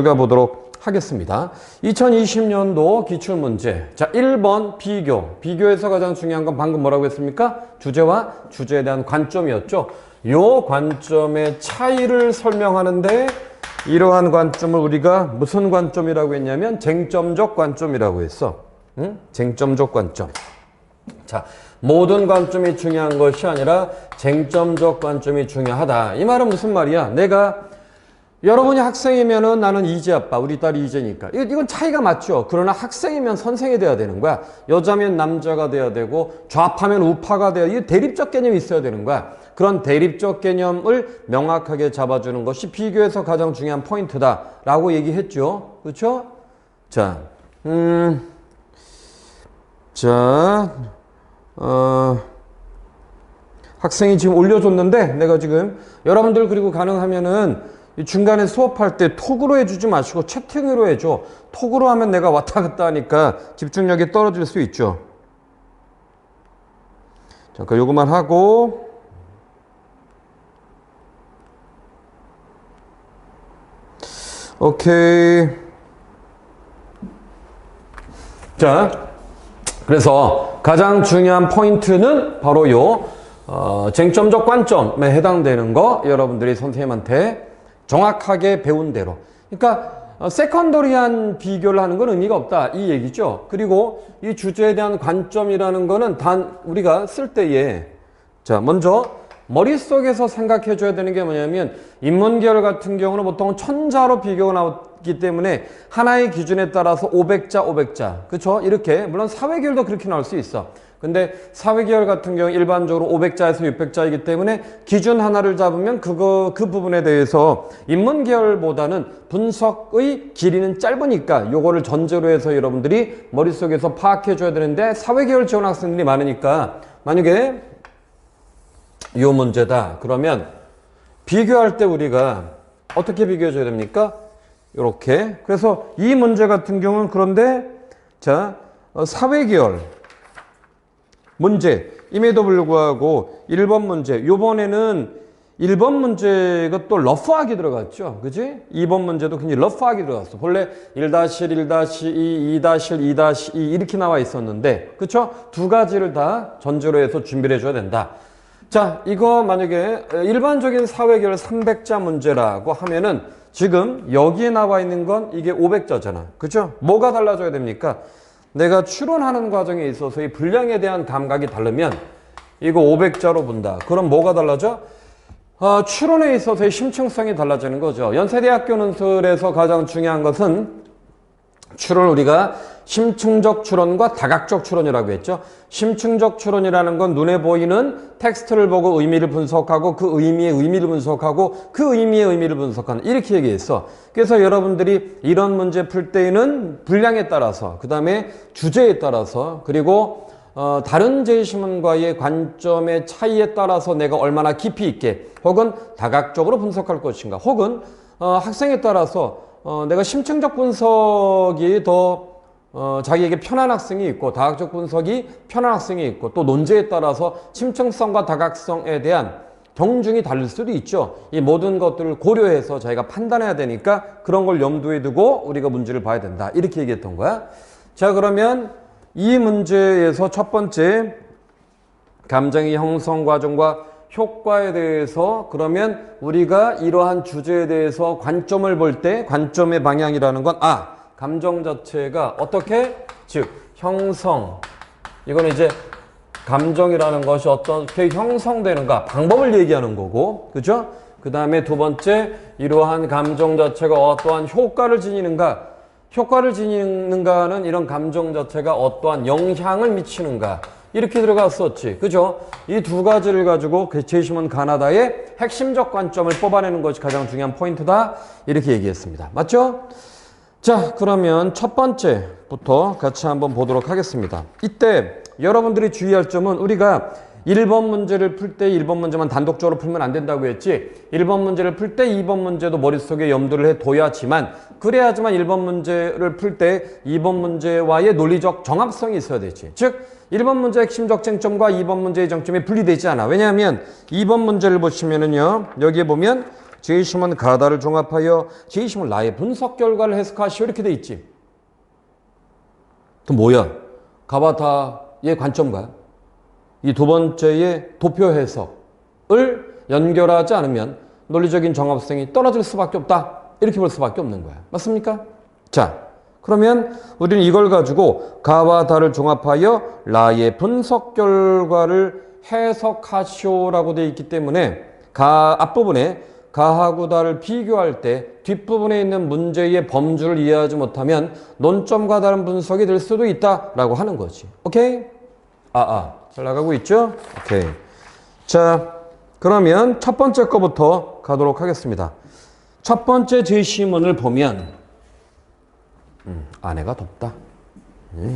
가보도록 하겠습니다. 2020년도 기출문제. 자, 1번 비교. 비교에서 가장 중요한 건 방금 뭐라고 했습니까? 주제와 주제에 대한 관점이었죠. 요 관점의 차이를 설명하는데 이러한 관점을 우리가 무슨 관점이라고 했냐면 쟁점적 관점이라고 했어. 응? 쟁점적 관점. 자, 모든 관점이 중요한 것이 아니라 쟁점적 관점이 중요하다. 이 말은 무슨 말이야? 내가 여러분이 학생이면은 나는 이재 아빠, 우리 딸이 이재니까. 이건 차이가 맞죠. 그러나 학생이면 선생이 돼야 되는 거야. 여자면 남자가 돼야 되고, 좌파면 우파가 돼야, 이 대립적 개념이 있어야 되는 거야. 그런 대립적 개념을 명확하게 잡아주는 것이 비교에서 가장 중요한 포인트다라고 얘기했죠. 그렇죠? 자, 학생이 지금 올려줬는데, 내가 지금, 여러분들 그리고 가능하면은 중간에 수업할 때 톡으로 해주지 마시고 채팅으로 해줘. 톡으로 하면 내가 왔다 갔다 하니까 집중력이 떨어질 수 있죠. 잠깐 요거만 하고. 오케이. 자, 그래서 가장 중요한 포인트는 바로 요 쟁점적 관점에 해당되는 거 여러분들이 선생님한테 정확하게 배운 대로. 그러니까 세컨더리한 비교를 하는 건 의미가 없다 이 얘기죠. 그리고 이 주제에 대한 관점이라는 거는 단 우리가 쓸 때에 자 먼저 머릿속에서 생각해 줘야 되는 게 뭐냐면 인문계열 같은 경우는 보통 천자로 비교가 나오기 때문에 하나의 기준에 따라서 500자 500자 그렇죠? 이렇게 물론 사회계열도 그렇게 나올 수 있어. 근데 사회계열 같은 경우 일반적으로 500자에서 600자이기 때문에 기준 하나를 잡으면 그 부분에 대해서 인문계열보다는 분석의 길이는 짧으니까 요거를 전제로 해서 여러분들이 머릿속에서 파악해 줘야 되는데 사회계열 지원 학생들이 많으니까 만약에 요 문제다 그러면 비교할 때 우리가 어떻게 비교해 줘야 됩니까? 요렇게. 그래서 이 문제 같은 경우는 그런데 자 사회계열 문제임에도 불구하고 1번 문제 요번에는 1번 문제가 또 러프하게 들어갔죠. 그지? 2번 문제도 굉장히 러프하게 들어갔어. 원래 1-1, 1-2, 2-1, 2-2 이렇게 나와 있었는데 그쵸? 두 가지를 다 전제로 해서 준비를 해줘야 된다. 자, 이거 만약에 일반적인 사회계열 300자 문제라고 하면은 지금 여기에 나와 있는 건 이게 500자잖아. 그죠? 뭐가 달라져야 됩니까? 내가 추론하는 과정에 있어서 이 분량에 대한 감각이 다르면 이거 500자로 본다. 그럼 뭐가 달라져? 추론에 있어서의 심층성이 달라지는 거죠. 연세대학교 논술에서 가장 중요한 것은 추론을 우리가 심층적 추론과 다각적 추론이라고 했죠. 심층적 추론이라는 건 눈에 보이는 텍스트를 보고 의미를 분석하고 그 의미의 의미를 분석하고 그 의미의 의미를 분석하는 이렇게 얘기했어. 그래서 여러분들이 이런 문제 풀 때에는 분량에 따라서 그 다음에 주제에 따라서 그리고 다른 제시문과의 관점의 차이에 따라서 내가 얼마나 깊이 있게 혹은 다각적으로 분석할 것인가 혹은 학생에 따라서 내가 심층적 분석이 더 자기에게 편한 학생이 있고 다각적 분석이 편한 학생이 있고 또 논제에 따라서 심층성과 다각성에 대한 경중이 다를 수도 있죠. 이 모든 것들을 고려해서 자기가 판단해야 되니까 그런 걸 염두에 두고 우리가 문제를 봐야 된다. 이렇게 얘기했던 거야. 자, 그러면 이 문제에서 첫 번째 감정의 형성 과정과 효과에 대해서 그러면 우리가 이러한 주제에 대해서 관점을 볼 때 관점의 방향이라는 건 감정 자체가 어떻게? 즉 형성 이거는 이제 감정이라는 것이 어떻게 형성되는가 방법을 얘기하는 거고 그죠? 그 다음에 두 번째 이러한 감정 자체가 어떠한 효과를 지니는가 효과를 지니는가는 이런 감정 자체가 어떠한 영향을 미치는가 이렇게 들어갔었지. 그죠? 이 두 가지를 가지고 제시문 가나다의 핵심적 관점을 뽑아내는 것이 가장 중요한 포인트다. 이렇게 얘기했습니다. 맞죠? 자, 그러면 첫 번째부터 같이 한번 보도록 하겠습니다. 이때 여러분들이 주의할 점은 우리가 1번 문제를 풀 때 1번 문제만 단독적으로 풀면 안 된다고 했지 1번 문제를 풀 때 2번 문제도 머릿속에 염두를 해둬야지만 그래야지만 1번 문제를 풀 때 2번 문제와의 논리적 정합성이 있어야 되지. 즉 1번 문제의 핵심적 쟁점과 2번 문제의 정점이 분리되지 않아. 왜냐하면 2번 문제를 보시면은요 여기에 보면 제시문 가다를 종합하여 제시문 라의 분석 결과를 해석하시오. 이렇게 돼 있지. 그 뭐야? 가와 다의 관점과 이 두 번째의 도표 해석을 연결하지 않으면 논리적인 정합성이 떨어질 수밖에 없다. 이렇게 볼 수밖에 없는 거야. 맞습니까? 자, 그러면 우리는 이걸 가지고 가와 다를 종합하여 라의 분석 결과를 해석하시오라고 되어 있기 때문에 앞부분에 가하고 다를 비교할 때 뒷부분에 있는 문제의 범주를 이해하지 못하면 논점과 다른 분석이 될 수도 있다라고 하는 거지. 오케이? 잘 나가고 있죠? 오케이. 자, 그러면 첫 번째 거부터 가도록 하겠습니다. 첫 번째 제시문을 보면 안에가 덥다.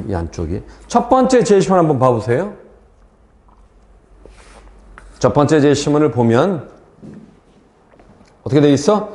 이 안쪽이. 첫 번째 제시문 한번 봐보세요. 첫 번째 제시문을 보면 어떻게 돼 있어?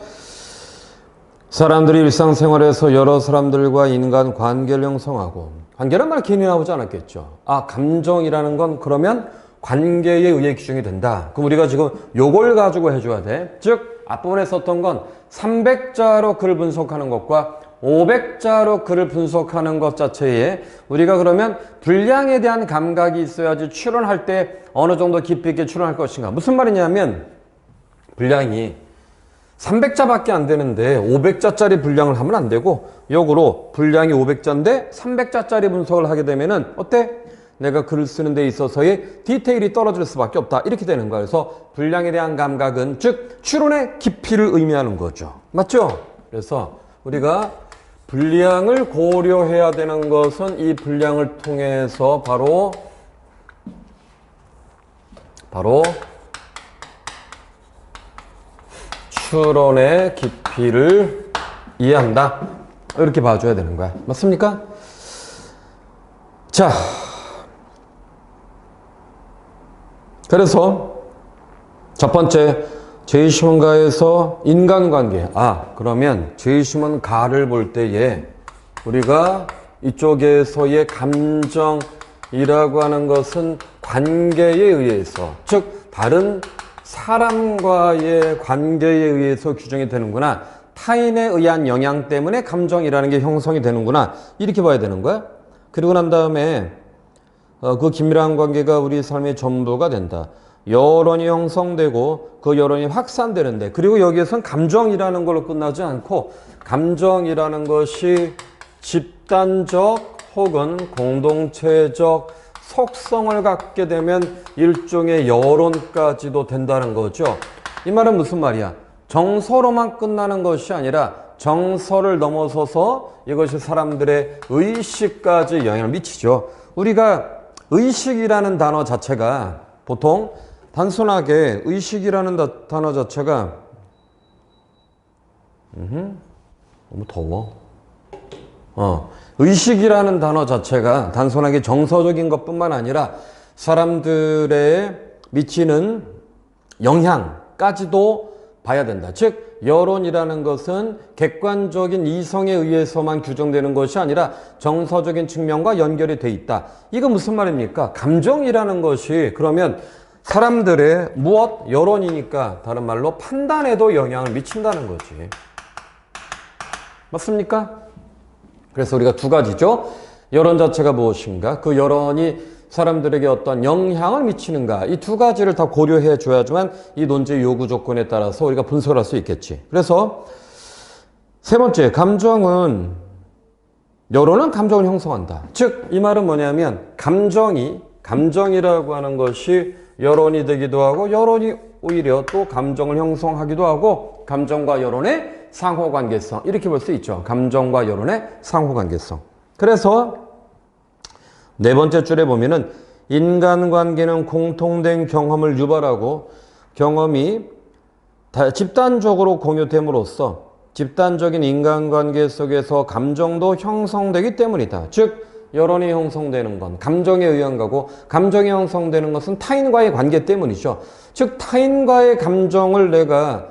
사람들이 일상생활에서 여러 사람들과 인간 관계를 형성하고, 관계란 말 괜히 나오지 않았겠죠. 감정이라는 건 그러면 관계에 의해 규정이 된다. 그럼 우리가 지금 요걸 가지고 해줘야 돼. 즉 앞부분에 썼던 건 300자로 글을 분석하는 것과 500자로 글을 분석하는 것 자체에 우리가 그러면 분량에 대한 감각이 있어야지 추론할 때 어느 정도 깊이 있게 추론할 것인가. 무슨 말이냐면 분량이 300자밖에 안 되는데 500자짜리 분량을 하면 안 되고, 역으로 분량이 500자인데 300자짜리 분석을 하게 되면은 어때? 내가 글을 쓰는 데 있어서의 디테일이 떨어질 수밖에 없다. 이렇게 되는 거야. 그래서 분량에 대한 감각은 즉 추론의 깊이를 의미하는 거죠. 맞죠? 그래서 우리가 분량을 고려해야 되는 것은 이 분량을 통해서 바로 추론의 깊이를 이해한다. 이렇게 봐줘야 되는 거야. 맞습니까? 자, 그래서 첫 번째 제시문가에서 인간관계. 그러면 제시문가를 볼 때에 우리가 이쪽에서의 감정이라고 하는 것은 관계에 의해서, 즉 다른 사람과의 관계에 의해서 규정이 되는구나. 타인에 의한 영향 때문에 감정이라는 게 형성이 되는구나. 이렇게 봐야 되는 거야. 그리고 난 다음에 그 긴밀한 관계가 우리 삶의 전부가 된다. 여론이 형성되고 그 여론이 확산되는데, 그리고 여기에선 감정이라는 걸로 끝나지 않고 감정이라는 것이 집단적 혹은 공동체적 속성을 갖게 되면 일종의 여론까지도 된다는 거죠. 이 말은 무슨 말이야? 정서로만 끝나는 것이 아니라 정서를 넘어서서 이것이 사람들의 의식까지 영향을 미치죠. 우리가 의식이라는 단어 자체가 보통 단순하게 의식이라는 단어 자체가 너무 더워. 의식이라는 단어 자체가 단순하게 정서적인 것뿐만 아니라 사람들의 미치는 영향까지도 봐야 된다. 즉 여론이라는 것은 객관적인 이성에 의해서만 규정되는 것이 아니라 정서적인 측면과 연결이 돼 있다. 이거 무슨 말입니까? 감정이라는 것이 그러면 사람들의 무엇? 여론이니까 다른 말로 판단에도 영향을 미친다는 거지. 맞습니까? 그래서 우리가 두 가지죠. 여론 자체가 무엇인가? 그 여론이 사람들에게 어떤 영향을 미치는가? 이 두 가지를 다 고려해 줘야지만 이 논제의 요구 조건에 따라서 우리가 분석을 할 수 있겠지. 그래서 세 번째, 여론은 감정을 형성한다. 즉, 이 말은 뭐냐면 감정이라고 하는 것이 여론이 되기도 하고 여론이 오히려 또 감정을 형성하기도 하고 감정과 여론의 상호관계성, 이렇게 볼 수 있죠. 감정과 여론의 상호관계성. 그래서 네 번째 줄에 보면은 인간관계는 공통된 경험을 유발하고 경험이 집단적으로 공유됨으로써 집단적인 인간관계 속에서 감정도 형성되기 때문이다. 즉 여론이 형성되는 건 감정에 의한 거고 감정이 형성되는 것은 타인과의 관계 때문이죠. 즉 타인과의 감정을 내가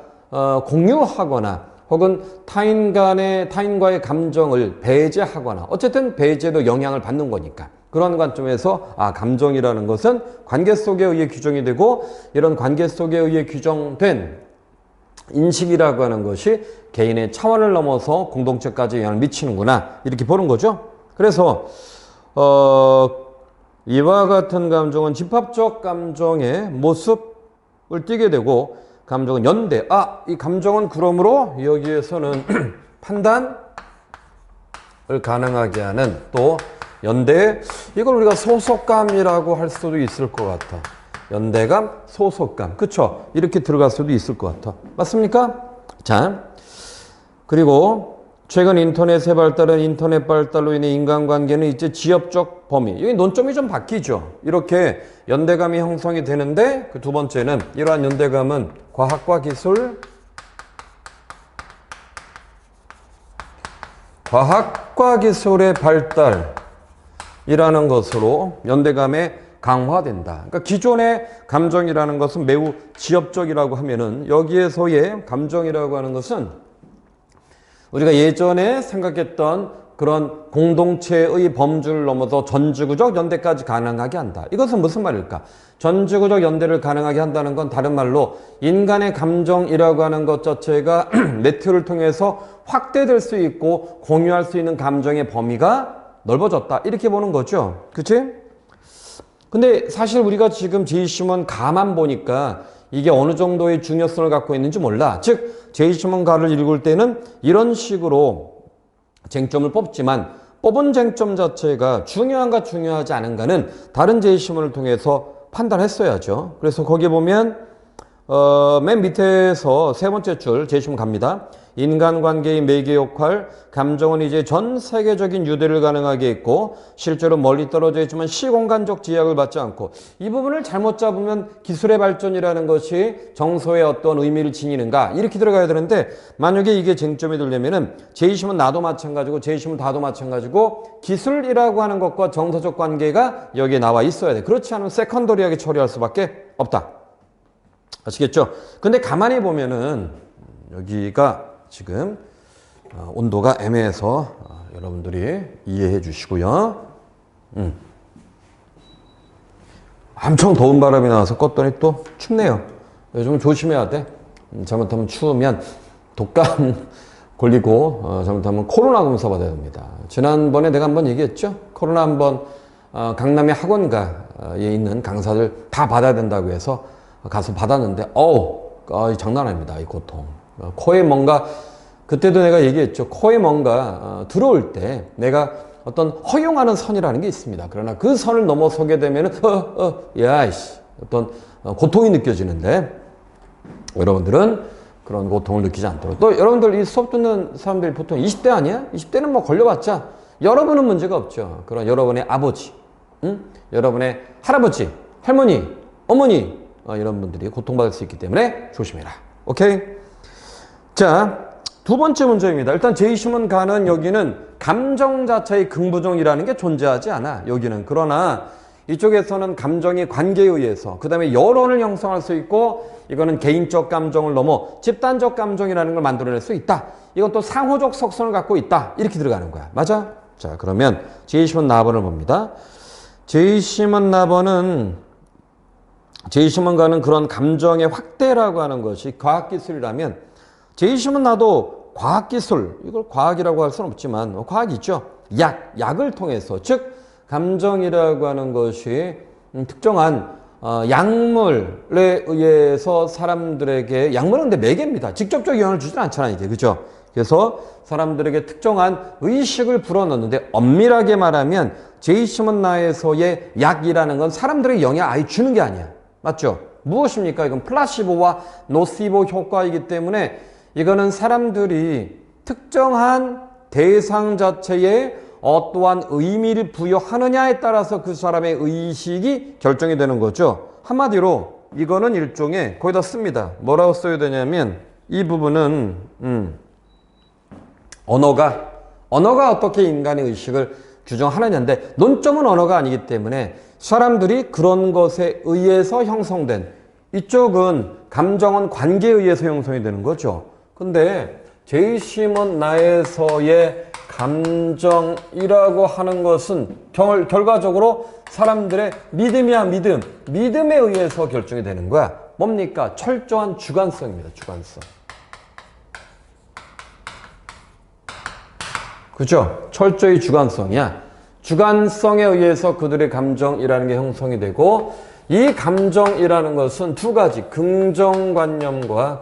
공유하거나 혹은 타인과의 감정을 배제하거나 어쨌든 배제도 영향을 받는 거니까 그런 관점에서 감정이라는 것은 관계 속에 의해 규정이 되고 이런 관계 속에 의해 규정된 인식이라고 하는 것이 개인의 차원을 넘어서 공동체까지 영향을 미치는구나 이렇게 보는 거죠. 그래서 이와 같은 감정은 집합적 감정의 모습을 띠게 되고 감정은 연대. 이 감정은 그러므로 여기에서는 판단을 가능하게 하는 또 연대. 이걸 우리가 소속감이라고 할 수도 있을 것 같아. 연대감, 소속감. 그쵸? 이렇게 들어갈 수도 있을 것 같아. 맞습니까? 자, 그리고 최근 인터넷의 발달은 인터넷 발달로 인해 인간관계는 이제 지역적 범위. 여기 논점이 좀 바뀌죠. 이렇게 연대감이 형성이 되는데 그 두 번째는 이러한 연대감은 과학과 기술, 과학과 기술의 발달이라는 것으로 연대감의 강화된다. 그러니까 기존의 감정이라는 것은 매우 지엽적이라고 하면은 여기에서의 감정이라고 하는 것은 우리가 예전에 생각했던 그런 공동체의 범주를 넘어서 전지구적 연대까지 가능하게 한다. 이것은 무슨 말일까? 전지구적 연대를 가능하게 한다는 건 다른 말로 인간의 감정이라고 하는 것 자체가 네트워크를 통해서 확대될 수 있고 공유할 수 있는 감정의 범위가 넓어졌다. 이렇게 보는 거죠. 그치? 근데 사실 우리가 지금 제이시몬 가만 보니까 이게 어느 정도의 중요성을 갖고 있는지 몰라. 즉 제이시몬 가를 읽을 때는 이런 식으로 쟁점을 뽑지만 뽑은 쟁점 자체가 중요한가 중요하지 않은가는 다른 제이시몬을 통해서 판단했어야죠. 그래서 거기 보면 맨 밑에서 세 번째 줄 제시문 갑니다. 인간관계의 매개 역할, 감정은 이제 전 세계적인 유대를 가능하게 했고 실제로 멀리 떨어져 있지만 시공간적 제약을 받지 않고 이 부분을 잘못 잡으면 기술의 발전이라는 것이 정서의 어떤 의미를 지니는가 이렇게 들어가야 되는데 만약에 이게 쟁점이 되려면은 제이심은 나도 마찬가지고 제이심은 다도 마찬가지고 기술이라고 하는 것과 정서적 관계가 여기에 나와 있어야 돼. 그렇지 않으면 세컨더리하게 처리할 수밖에 없다. 아시겠죠? 근데 가만히 보면은 여기가 지금 온도가 애매해서 여러분들이 이해해 주시고요. 엄청 더운 바람이 나와서 껐더니 또 춥네요. 요즘은 조심해야 돼. 잘못하면 추우면 독감 걸리고 잘못하면 코로나 검사 받아야 됩니다. 지난번에 내가 한번 얘기했죠. 코로나 한번 강남의 학원가에 있는 강사들 다 받아야 된다고 해서 가서 받았는데 장난 아닙니다. 이 고통. 코에 뭔가 그때도 내가 얘기했죠. 코에 뭔가 들어올 때 내가 어떤 허용하는 선이라는 게 있습니다. 그러나 그 선을 넘어서게 되면은 야이씨 어떤 고통이 느껴지는데 여러분들은 그런 고통을 느끼지 않도록 또 여러분들 이 수업 듣는 사람들이 보통 20대 아니야? 20대는 뭐 걸려봤자 여러분은 문제가 없죠. 그런 여러분의 아버지, 여러분의 할아버지, 할머니, 어머니 이런 분들이 고통받을 수 있기 때문에 조심해라. 오케이? 자, 두 번째 문제입니다. 일단 제이시몬 가는 여기는 감정 자체의 긍부정이라는 게 존재하지 않아. 여기는. 그러나 이쪽에서는 감정의 관계에 의해서 그 다음에 여론을 형성할 수 있고 이거는 개인적 감정을 넘어 집단적 감정이라는 걸 만들어낼 수 있다. 이건 또 상호적 속성을 갖고 있다. 이렇게 들어가는 거야. 맞아? 자, 그러면 제이시몬 나번을 봅니다. 제이시몬 가는 그런 감정의 확대라고 하는 것이 과학기술이라면 제이시몬 나도 과학기술, 이걸 과학이라고 할 수는 없지만 과학이죠. 약을 통해서 즉 감정이라고 하는 것이 특정한 약물에 의해서 사람들에게 약물은 근데 매개입니다. 직접적 영향을 주지는 않잖아요. 이게 그죠? 그래서 사람들에게 특정한 의식을 불어넣는데 엄밀하게 말하면 제이시몬 나에서의 약이라는 건 사람들에게 영향을 아예 주는 게 아니야. 맞죠? 무엇입니까? 이건 플라시보와 노시보 효과이기 때문에 이거는 사람들이 특정한 대상 자체에 어떠한 의미를 부여하느냐에 따라서 그 사람의 의식이 결정이 되는 거죠. 한마디로 이거는 일종의 거기다 씁니다. 뭐라고 써야 되냐면 이 부분은 언어가 어떻게 인간의 의식을 규정하느냐인데 논점은 언어가 아니기 때문에 사람들이 그런 것에 의해서 형성된 이쪽은 감정은 관계에 의해서 형성이 되는 거죠. 근데 제이시몬 나에서의 감정이라고 하는 것은 결과적으로 사람들의 믿음이야 믿음에 의해서 결정이 되는 거야. 뭡니까? 철저한 주관성입니다. 주관성. 그죠? 철저히 주관성이야. 주관성에 의해서 그들의 감정이라는 게 형성이 되고 이 감정이라는 것은 두 가지 긍정관념과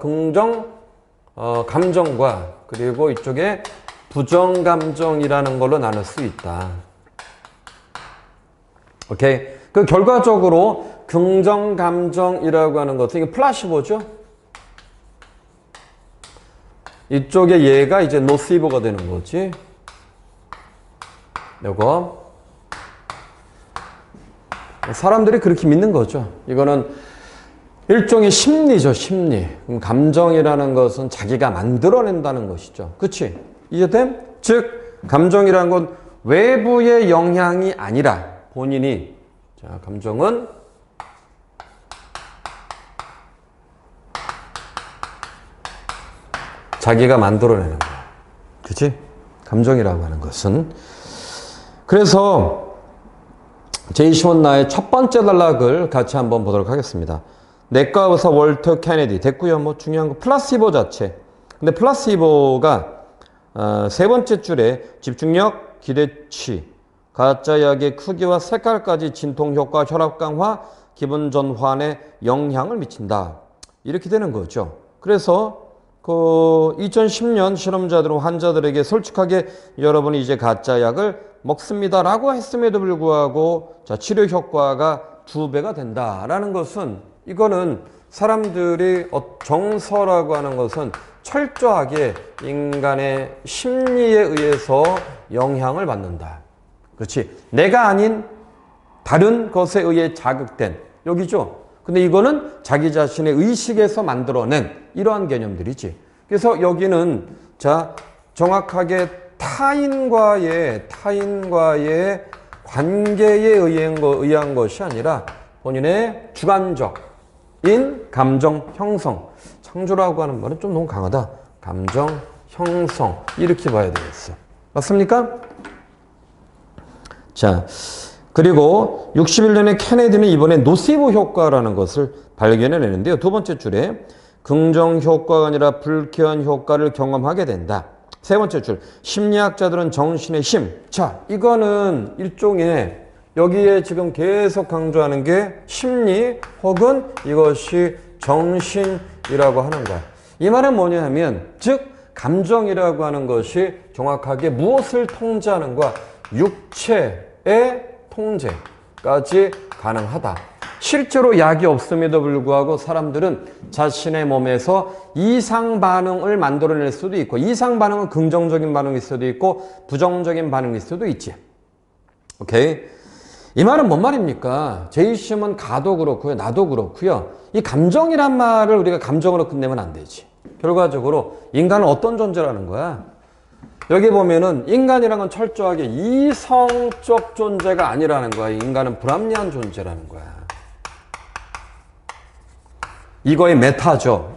감정과 그리고 이쪽에 부정감정이라는 걸로 나눌 수 있다. 오케이. 그 결과적으로 긍정감정이라고 하는 것은 이게 플라시보죠. 이쪽에 얘가 이제 노시보가 되는 거지. 요거 사람들이 그렇게 믿는 거죠. 이거는 일종의 심리죠, 심리. 감정이라는 것은 자기가 만들어낸다는 것이죠. 그치? 이해됨? 즉, 감정이라는 건 외부의 영향이 아니라 본인이, 자, 감정은 자기가 만들어내는 거야. 그치? 감정이라고 하는 것은. 그래서 제이시원 나의 첫 번째 단락을 같이 한번 보도록 하겠습니다. 내과 의사 월터 케네디 됐고요. 뭐 중요한 거 플라시보 자체. 근데 플라시보가 세 번째 줄에 집중력, 기대치, 가짜 약의 크기와 색깔까지 진통 효과, 혈압 강화, 기분 전환에 영향을 미친다. 이렇게 되는 거죠. 그래서 그 2010년 실험자들은 환자들에게 솔직하게 여러분이 이제 가짜 약을 먹습니다라고 했음에도 불구하고 자, 치료 효과가 2배가 된다라는 것은 이거는 사람들이 정서라고 하는 것은 철저하게 인간의 심리에 의해서 영향을 받는다. 그렇지. 내가 아닌 다른 것에 의해 자극된 여기죠. 근데 이거는 자기 자신의 의식에서 만들어낸 이러한 개념들이지. 그래서 여기는 자 정확하게 타인과의 관계에 의한 것이 아니라 본인의 주관적인 감정 형성. 창조라고 하는 말은 좀 너무 강하다. 감정 형성 이렇게 봐야 되겠어. 맞습니까? 자, 그리고 61년에 케네디는 이번에 노시보 효과라는 것을 발견해내는데요. 두 번째 줄에 긍정 효과가 아니라 불쾌한 효과를 경험하게 된다. 세 번째 줄, 심리학자들은 정신의 힘. 자, 이거는 일종의 여기에 지금 계속 강조하는 게 심리 혹은 이것이 정신이라고 하는 거야. 이 말은 뭐냐면 즉 감정이라고 하는 것이 정확하게 무엇을 통제하는 거야? 육체의 통제까지 가능하다. 실제로 약이 없음에도 불구하고 사람들은 자신의 몸에서 이상 반응을 만들어낼 수도 있고 이상 반응은 긍정적인 반응일 수도 있고 부정적인 반응일 수도 있지. 오케이? 이 말은 뭔 말입니까? 제이심은 가도 그렇고요. 나도 그렇고요. 이 감정이란 말을 우리가 감정으로 끝내면 안 되지. 결과적으로 인간은 어떤 존재라는 거야? 여기 보면은 인간이란 건 철저하게 이성적 존재가 아니라는 거야. 인간은 불합리한 존재라는 거야. 이거의 메타죠.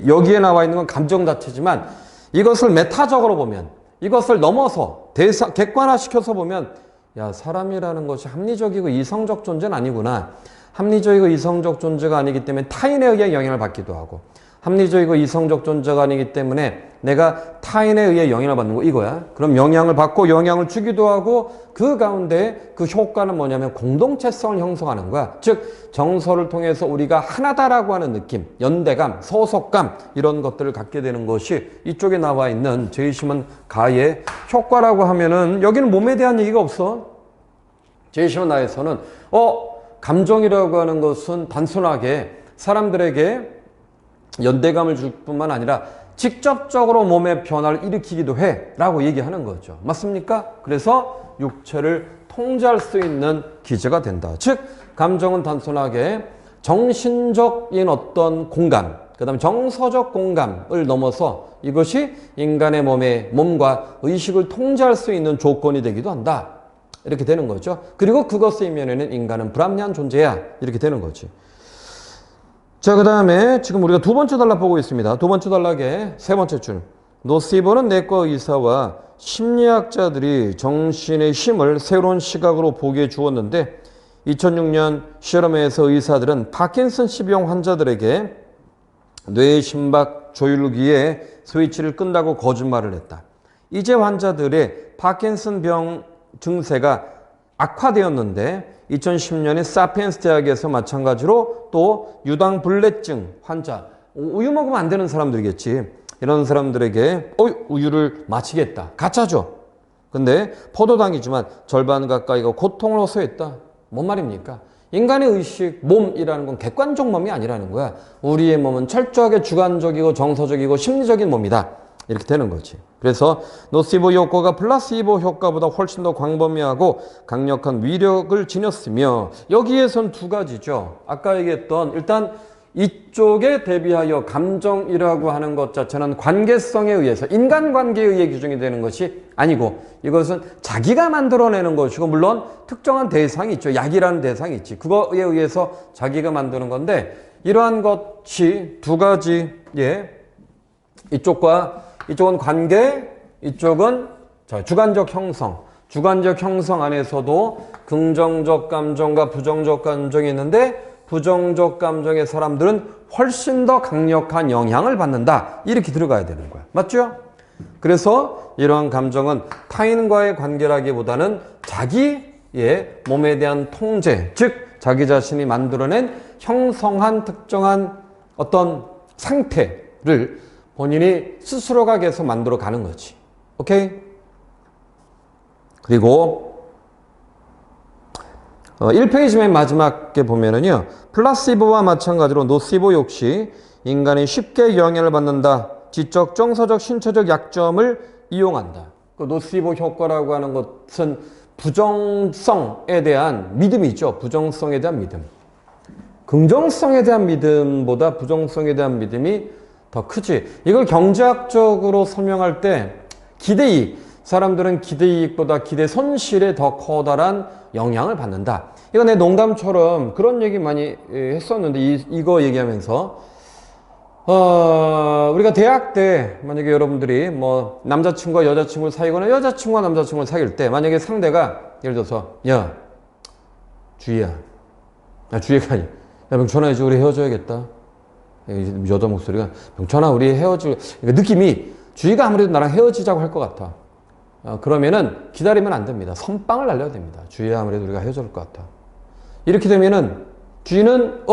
여기에 나와 있는 건 감정 자체지만 이것을 메타적으로 보면 이것을 넘어서 객관화시켜서 보면 야, 사람이라는 것이 합리적이고 이성적 존재는 아니구나. 합리적이고 이성적 존재가 아니기 때문에 타인에 의해 영향을 받기도 하고 합리적이고 이성적 존재가 아니기 때문에 내가 타인에 의해 영향을 받는 거 이거야. 그럼 영향을 받고 영향을 주기도 하고 그 가운데 그 효과는 뭐냐면 공동체성을 형성하는 거야. 즉 정서를 통해서 우리가 하나다라고 하는 느낌, 연대감, 소속감 이런 것들을 갖게 되는 것이 이쪽에 나와 있는 제이시먼 가의 효과라고 하면은 여기는 몸에 대한 얘기가 없어. 제이시먼 나에서는 감정이라고 하는 것은 단순하게 사람들에게 연대감을 줄 뿐만 아니라 직접적으로 몸의 변화를 일으키기도 해 라고 얘기하는 거죠. 맞습니까? 그래서 육체를 통제할 수 있는 기제가 된다. 즉 감정은 단순하게 정신적인 어떤 공감, 그 다음에 정서적 공감을 넘어서 이것이 인간의 몸과 의식을 통제할 수 있는 조건이 되기도 한다. 이렇게 되는 거죠. 그리고 그것의 이면에는 인간은 불합리한 존재야. 이렇게 되는 거지. 자, 그 다음에 지금 우리가 두 번째 단락 보고 있습니다. 두 번째 단락의 세 번째 줄. 노시보는 내과 의사와 심리학자들이 정신의 힘을 새로운 시각으로 보게 주었는데 2006년 실험에서 의사들은 파킨슨병 환자들에게 뇌 심박 조율기의 스위치를 끈다고 거짓말을 했다. 이제 환자들의 파킨슨 병 증세가 악화되었는데 2010년에 사피엔스 대학에서 마찬가지로 또 유당불내증 환자, 우유 먹으면 안 되는 사람들이겠지. 이런 사람들에게 우유를 마시겠다. 가짜죠. 근데 포도당이지만 절반 가까이가 고통을 호소했다. 뭔 말입니까? 인간의 의식, 몸이라는 건 객관적 몸이 아니라는 거야. 우리의 몸은 철저하게 주관적이고 정서적이고 심리적인 몸이다. 이렇게 되는 거지. 그래서 노시보 효과가 플라시보 효과보다 훨씬 더 광범위하고 강력한 위력을 지녔으며 여기에선 두 가지죠. 아까 얘기했던 일단 이쪽에 대비하여 감정이라고 하는 것 자체는 관계성에 의해서 인간관계에 의해 규정이 되는 것이 아니고 이것은 자기가 만들어내는 것이고 물론 특정한 대상이 있죠. 약이라는 대상이 있지. 그거에 의해서 자기가 만드는 건데 이러한 것이 두 가지의 이쪽은 관계, 이쪽은 주관적 형성. 주관적 형성 안에서도 긍정적 감정과 부정적 감정이 있는데 부정적 감정의 사람들은 훨씬 더 강력한 영향을 받는다. 이렇게 들어가야 되는 거야. 맞죠? 그래서 이러한 감정은 타인과의 관계라기보다는 자기의 몸에 대한 통제, 즉 자기 자신이 만들어낸 형성한 특정한 어떤 상태를 본인이 스스로가 계속 만들어 가는 거지. 오케이? 그리고 1페이지 맨 마지막에 보면은요, 플라시보와 마찬가지로 노시보 역시 인간이 쉽게 영향을 받는다. 지적, 정서적, 신체적 약점을 이용한다. 그 노시보 효과라고 하는 것은 부정성에 대한 믿음이 있죠. 부정성에 대한 믿음. 긍정성에 대한 믿음보다 부정성에 대한 믿음이 더 크지. 이걸 경제학적으로 설명할 때 기대이익. 사람들은 기대이익보다 기대 손실에 더 커다란 영향을 받는다. 이거 내 농담처럼 그런 얘기 많이 했었는데 이거 얘기하면서 우리가 대학 때 만약에 여러분들이 뭐 남자친구와 여자친구를 사귀거나 여자친구와 남자친구를 사귈 때 만약에 상대가 예를 들어서 야 주희야 주희가 아니 야 병천아 이제 우리 헤어져야겠다. 여자 목소리가 병천아 우리 헤어질 느낌이 주희가 아무래도 나랑 헤어지자고 할 것 같아. 그러면은 기다리면 안 됩니다. 선빵을 날려야 됩니다. 주희야 아무래도 우리가 헤어질 것 같아. 이렇게 되면은 주희는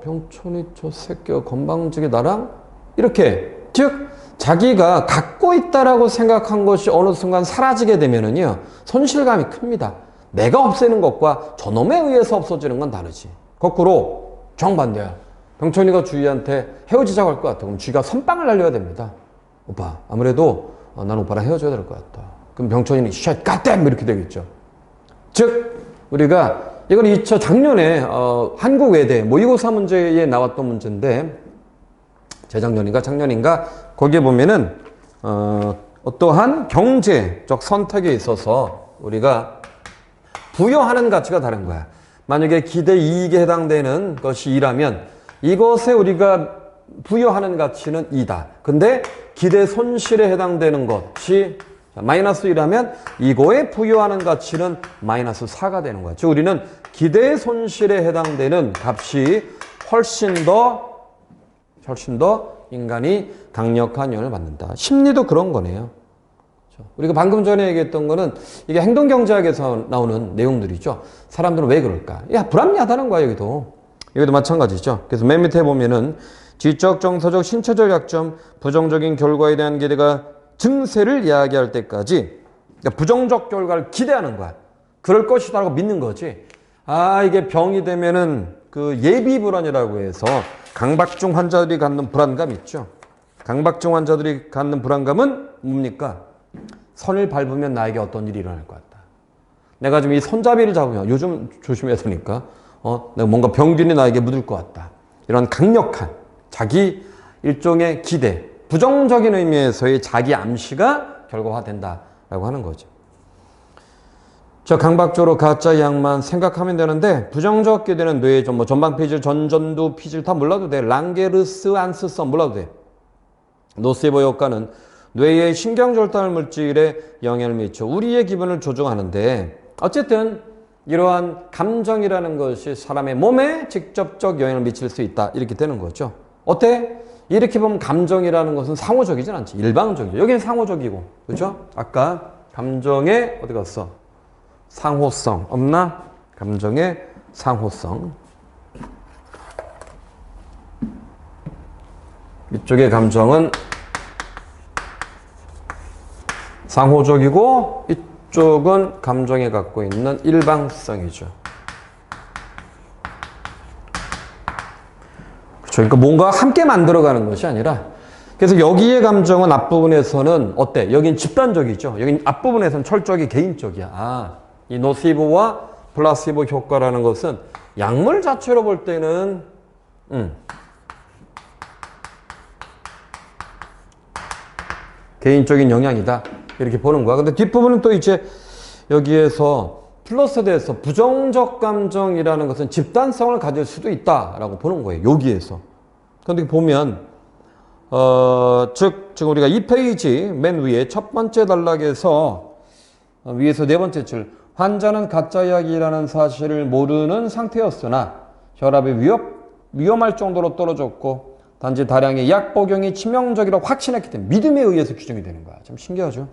병천이 저 새끼가 건방지게 나랑 이렇게 즉 자기가 갖고 있다라고 생각한 것이 어느 순간 사라지게 되면은요 손실감이 큽니다. 내가 없애는 것과 저놈에 의해서 없어지는 건 다르지. 거꾸로 정반대야. 병천이가 주희한테 헤어지자고 할 것 같아. 그럼 주희가 선빵을 날려야 됩니다. 오빠 아무래도 난 오빠랑 헤어져야 될 것 같다. 그럼 병천이는 쉣 갓댐 이렇게 되겠죠. 즉 우리가 이건 작년에 한국 외대 모의고사 문제에 나왔던 문제인데 재작년인가 작년인가 거기에 보면은 어떠한 경제적 선택에 있어서 우리가 부여하는 가치가 다른 거야. 만약에 기대 이익에 해당되는 것이 2라면 이것에 우리가 부여하는 가치는 2다. 근데 기대 손실에 해당되는 것이 마이너스 1이라면 이거에 부여하는 가치는 마이너스 4가 되는 거야. 즉 우리는 기대 손실에 해당되는 값이 훨씬 더 인간이 강력한 영향을 받는다. 심리도 그런 거네요. 우리가 방금 전에 얘기했던 거는 이게 행동경제학에서 나오는 내용들이죠. 사람들은 왜 그럴까? 불합리하다는 거야 여기도 마찬가지죠. 그래서 맨 밑에 보면은 지적, 정서적, 신체적 약점, 부정적인 결과에 대한 기대가 증세를 이야기할 때까지 그러니까 부정적 결과를 기대하는 거야. 그럴 것이다라고 믿는 거지. 이게 병이 되면은 그 예비불안이라고 해서 강박증 환자들이 갖는 불안감 있죠. 강박증 환자들이 갖는 불안감은 뭡니까? 선을 밟으면 나에게 어떤 일이 일어날 것 같다. 내가 지금 이 손잡이를 잡으면 요즘 조심해야 되니까 내가 뭔가 병균이 나에게 묻을 것 같다. 이런 강력한 자기 일종의 기대, 부정적인 의미에서의 자기 암시가 결과화된다라고 하는 거죠. 강박적으로 가짜 약만 생각하면 되는데 부정적 기대는 뇌의 전방 피질, 전전두 피질 다 몰라도 돼. 랑게르스 안스성 몰라도 돼. 노세보 효과는 뇌의 신경절단 물질에 영향을 미쳐 우리의 기분을 조종하는데 어쨌든 이러한 감정이라는 것이 사람의 몸에 직접적 영향을 미칠 수 있다. 이렇게 되는 거죠. 어때? 이렇게 보면 감정이라는 것은 상호적이진 않지. 일방적이죠. 여기는 상호적이고. 그죠? 아까 감정의 어디 갔어? 상호성. 없나? 감정의 상호성. 이쪽의 감정은 상호적이고 이쪽은 감정이 갖고 있는 일방성이죠. 그렇죠. 그러니까 뭔가 함께 만들어가는 것이 아니라 그래서 여기의 감정은 앞부분에서는 어때? 여긴 집단적이죠. 여긴 앞부분에서는 철저하게 개인적이야. 아, 이 노시보와 플라시보 효과라는 것은 약물 자체로 볼 때는 개인적인 영향이다. 이렇게 보는 거야. 근데 뒷부분은 또 이제 여기에서 플러스돼서 부정적 감정이라는 것은 집단성을 가질 수도 있다라고 보는 거예요. 여기에서. 근데 보면 지금 우리가 이 페이지 맨 위에 첫 번째 단락에서 위에서 네 번째 줄 환자는 가짜 약이라는 사실을 모르는 상태였으나 혈압이 위험할 정도로 떨어졌고 단지 다량의 약 복용이 치명적이라고 확신했기 때문에 믿음에 의해서 규정이 되는 거야. 참 신기하죠.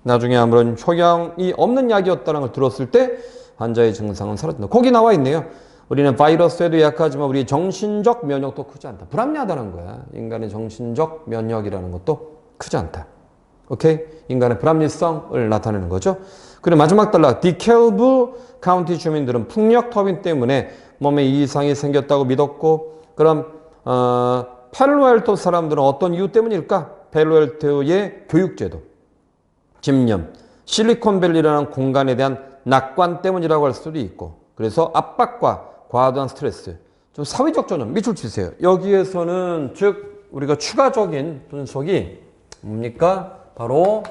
나중에 아무런 효용이 없는 약이었다는 걸 들었을 때 환자의 증상은 사라진다. 거기 나와 있네요. 우리는 바이러스에도 약하지만 우리 정신적 면역도 크지 않다. 불합리하다는 거야. 인간의 정신적 면역이라는 것도 크지 않다. 오케이? 인간의 불합리성을 나타내는 거죠. 그리고 마지막 단락. 디켈브 카운티 주민들은 풍력 터빈 때문에 몸에 이상이 생겼다고 믿었고 그럼 팔로알토 사람들은 어떤 이유 때문일까? 팔로알토의 교육제도, 집념, 실리콘밸리라는 공간에 대한 낙관 때문이라고 할 수도 있고 그래서 압박과 과도한 스트레스, 좀 사회적 전염, 밑줄 치세요. 여기에서는 즉 우리가 추가적인 분석이 뭡니까? 바로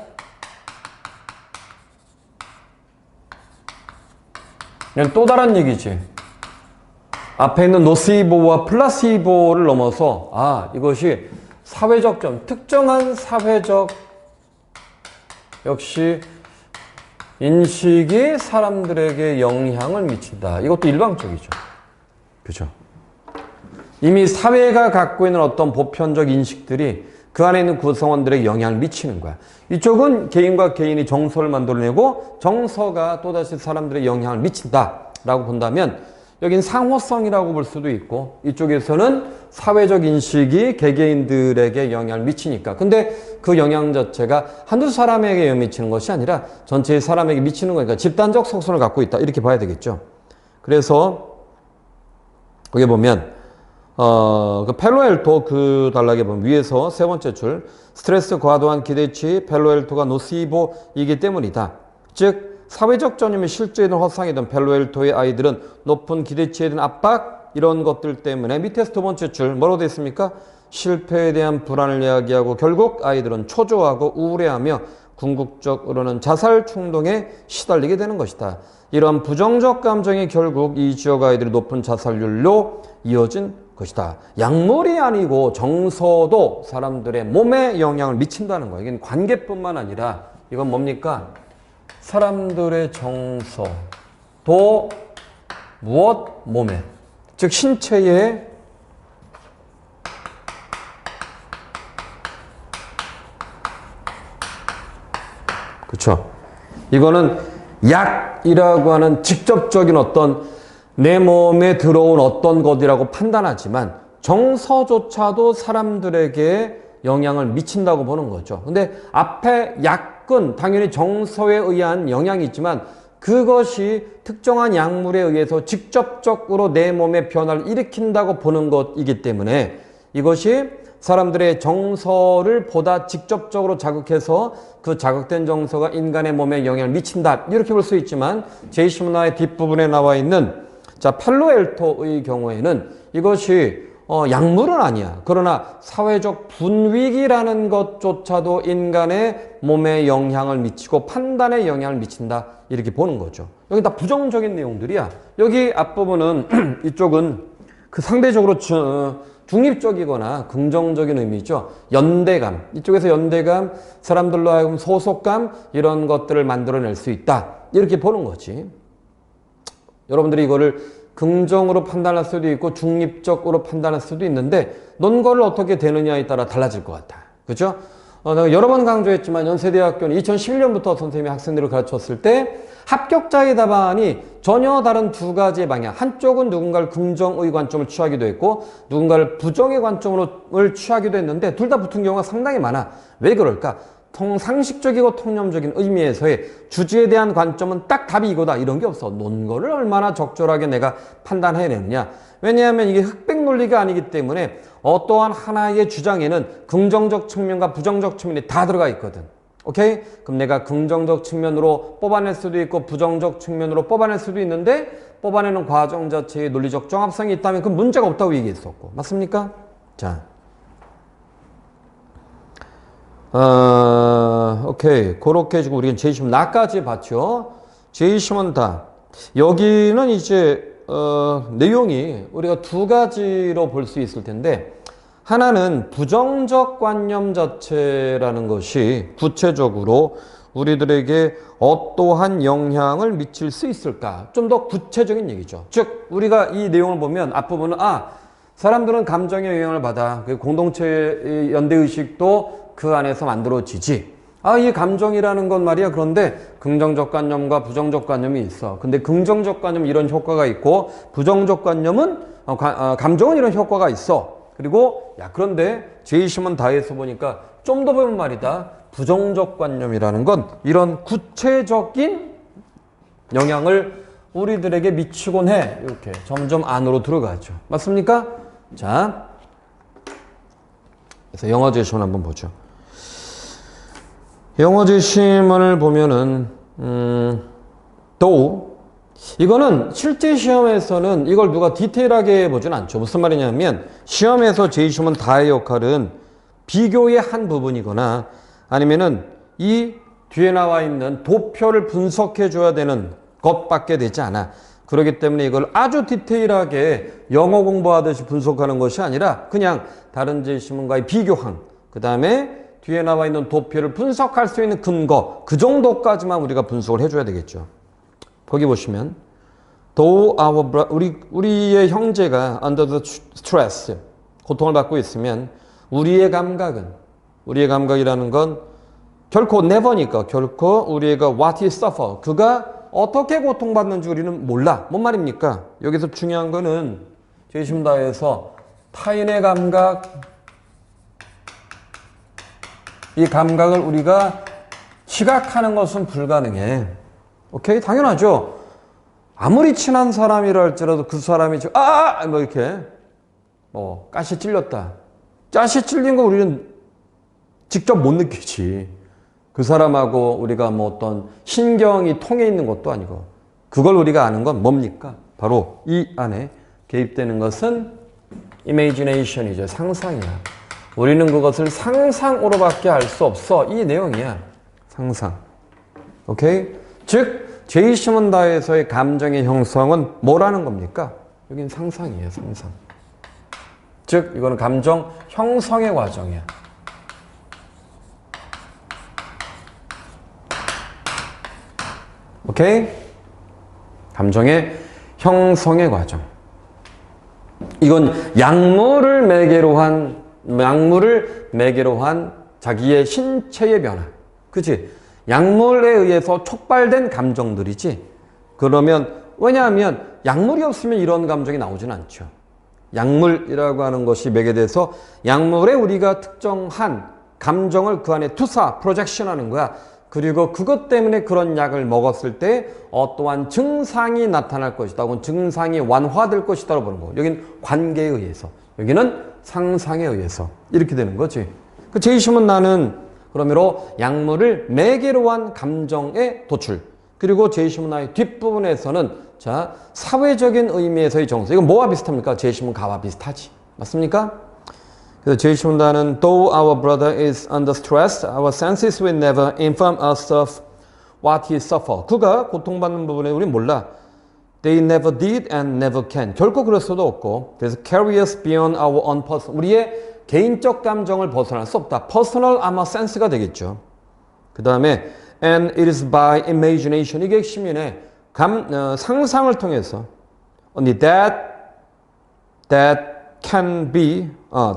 그냥 또 다른 얘기지. 앞에 있는 노시보와 플라시보를 넘어서 이것이 사회적 점, 특정한 사회적 역시 인식이 사람들에게 영향을 미친다. 이것도 일방적이죠. 그죠? 이미 사회가 갖고 있는 어떤 보편적 인식들이 그 안에 있는 구성원들에게 영향을 미치는 거야. 이쪽은 개인과 개인이 정서를 만들어내고 정서가 또다시 사람들에게 영향을 미친다라고 본다면 여긴 상호성이라고 볼 수도 있고 이쪽에서는 사회적 인식이 개개인들에게 영향을 미치니까. 근데 그 영향 자체가 한두 사람에게 영향을 미치는 것이 아니라 전체 사람에게 미치는 거니까 집단적 속성을 갖고 있다. 이렇게 봐야 되겠죠. 그래서 거기 보면 그 펠로엘토 그 단락에 보면 위에서 세 번째 줄 스트레스 과도한 기대치 펠로엘토가 노시보이기 때문이다. 즉 사회적 전염이 실제이든 허상이든 펠로엘토의 아이들은 높은 기대치에 대한 압박 이런 것들 때문에 밑에서 두 번째 줄 뭐라고 되어 있습니까? 실패에 대한 불안을 이야기하고 결국 아이들은 초조하고 우울해하며 궁극적으로는 자살 충동에 시달리게 되는 것이다. 이러한 부정적 감정이 결국 이 지역 아이들의 높은 자살률로 이어진 것이다. 약물이 아니고 정서도 사람들의 몸에 영향을 미친다는 거예요. 이건 관계뿐만 아니라 이건 뭡니까? 사람들의 정서도 무엇? 몸에. 즉 신체에 그렇죠. 이거는 약이라고 하는 직접적인 어떤 내 몸에 들어온 어떤 것이라고 판단하지만 정서조차도 사람들에게 영향을 미친다고 보는 거죠. 근데 앞에 약은 당연히 정서에 의한 영향이 있지만 그것이 특정한 약물에 의해서 직접적으로 내 몸의 변화를 일으킨다고 보는 것이기 때문에 이것이 사람들의 정서를 보다 직접적으로 자극해서 그 자극된 정서가 인간의 몸에 영향을 미친다. 이렇게 볼 수 있지만 제이시문화의 뒷부분에 나와 있는 펠로엘토의 경우에는 이것이 약물은 아니야. 그러나 사회적 분위기라는 것조차도 인간의 몸에 영향을 미치고 판단에 영향을 미친다. 이렇게 보는 거죠. 여기 다 부정적인 내용들이야. 여기 앞부분은 이쪽은 그 상대적으로 중립적이거나 긍정적인 의미죠. 연대감. 이쪽에서 연대감, 사람들로 하여금 소속감 이런 것들을 만들어낼 수 있다. 이렇게 보는 거지. 여러분들이 이거를 긍정으로 판단할 수도 있고 중립적으로 판단할 수도 있는데 논거를 어떻게 되느냐에 따라 달라질 것 같아. 그죠? 내가 여러 번 강조했지만 연세대학교는 2011년부터 선생님이 학생들을 가르쳤을 때 합격자의 답안이 전혀 다른 두 가지의 방향. 한쪽은 누군가를 긍정의 관점을 취하기도 했고 누군가를 부정의 관점을 취하기도 했는데 둘 다 붙은 경우가 상당히 많아. 왜 그럴까? 상식적이고 통념적인 의미에서의 주제에 대한 관점은 딱 답이 이거다 이런 게 없어. 논거를 얼마나 적절하게 내가 판단해내느냐. 왜냐하면 이게 흑백 논리가 아니기 때문에 어떠한 하나의 주장에는 긍정적 측면과 부정적 측면이 다 들어가 있거든. 오케이? 그럼 내가 긍정적 측면으로 뽑아낼 수도 있고 부정적 측면으로 뽑아낼 수도 있는데 뽑아내는 과정 자체에 논리적 정합성이 있다면 그 문제가 없다고 얘기했었고. 맞습니까? 자. 오케이. 그렇게 해주고 우리는 제시문 나까지 봤죠. 제시문 다. 여기는 이제 내용이 우리가 두 가지로 볼 수 있을 텐데 하나는 부정적 관념 자체라는 것이 구체적으로 우리들에게 어떠한 영향을 미칠 수 있을까? 좀 더 구체적인 얘기죠. 즉 우리가 이 내용을 보면 앞부분은 사람들은 감정의 영향을 받아. 공동체 연대의식도 그 안에서 만들어지지. 이 감정이라는 건 말이야. 그런데 긍정적 관념과 부정적 관념이 있어. 근데 긍정적 관념은 이런 효과가 있고 부정적 관념은 감정은 이런 효과가 있어. 그리고 그런데 제시문 다해서 보니까 좀 더 보면 말이다. 부정적 관념이라는 건 이런 구체적인 영향을 우리들에게 미치곤 해. 이렇게 점점 안으로 들어가죠. 맞습니까? 자, 그래서 영어 제시문 한번 보죠. 영어 제시문을 보면은 though 이거는 실제 시험에서는 이걸 누가 디테일하게 보진 않죠. 무슨 말이냐면 시험에서 제시문 다의 역할은 비교의 한 부분이거나 아니면은 이 뒤에 나와 있는 도표를 분석해 줘야 되는 것밖에 되지 않아. 그렇기 때문에 이걸 아주 디테일하게 영어 공부하듯이 분석하는 것이 아니라 그냥 다른 제시문과의 비교항, 그 다음에 뒤에 나와 있는 도표를 분석할 수 있는 근거, 그 정도까지만 우리가 분석을 해줘야 되겠죠. 거기 보시면 though 우리의 형제가 under the stress, 고통을 받고 있으면 우리의 감각이라는 건 결코 never니까 결코 우리가 what he suffer, 그가 어떻게 고통받는지 우리는 몰라. 뭔 말입니까? 여기서 중요한 거는 제시문 다에서 타인의 감각, 이 감각을 우리가 시각하는 것은 불가능해. 오케이? 당연하죠. 아무리 친한 사람이라 할지라도 그 사람이 뭐 이렇게 가시 찔렸다. 가시 찔린 거 우리는 직접 못 느끼지. 그 사람하고 우리가 어떤 신경이 통해 있는 것도 아니고 그걸 우리가 아는 건 뭡니까? 바로 이 안에 개입되는 것은 imagination이죠. 상상이야. 우리는 그것을 상상으로밖에 알 수 없어. 이 내용이야. 상상. 오케이? 즉 제시문 다에서의 감정의 형성은 뭐라는 겁니까? 여긴 상상이에요. 상상. 즉 이거는 감정 형성의 과정이야. 오케이? 감정의 형성의 과정. 이건 약물을 매개로 한 자기의 신체의 변화. 그치? 약물에 의해서 촉발된 감정들이지. 그러면 왜냐하면 약물이 없으면 이런 감정이 나오진 않죠. 약물이라고 하는 것이 매개돼서 약물에 우리가 특정한 감정을 그 안에 투사, 프로젝션 하는 거야. 그리고 그것 때문에 그런 약을 먹었을 때 어떠한 증상이 나타날 것이다. 혹은 증상이 완화될 것이다라고 보는 거. 여긴 관계에 의해서. 여기는 상상에 의해서. 이렇게 되는 거지. 그 제시문 나는 그러므로 약물을 매개로 한 감정의 도출. 그리고 제시문 나의 뒷부분에서는 자, 사회적인 의미에서의 정서. 이건 뭐와 비슷합니까? 제시문 가와 비슷하지. 맞습니까? 그래서 제시문 나는 though our brother is under stress, our senses will never inform us of what he suffer. 그가 고통받는 부분에 우린 몰라. They never did and never can. 결코 그럴 수도 없고. 그래서 carry us beyond our own person. 우리의 개인적 감정을 벗어날 수 없다. personal 아마 sense가 되겠죠. 그 다음에 and it is by imagination. 이게 핵심이네. 상상을 통해서 only that can be,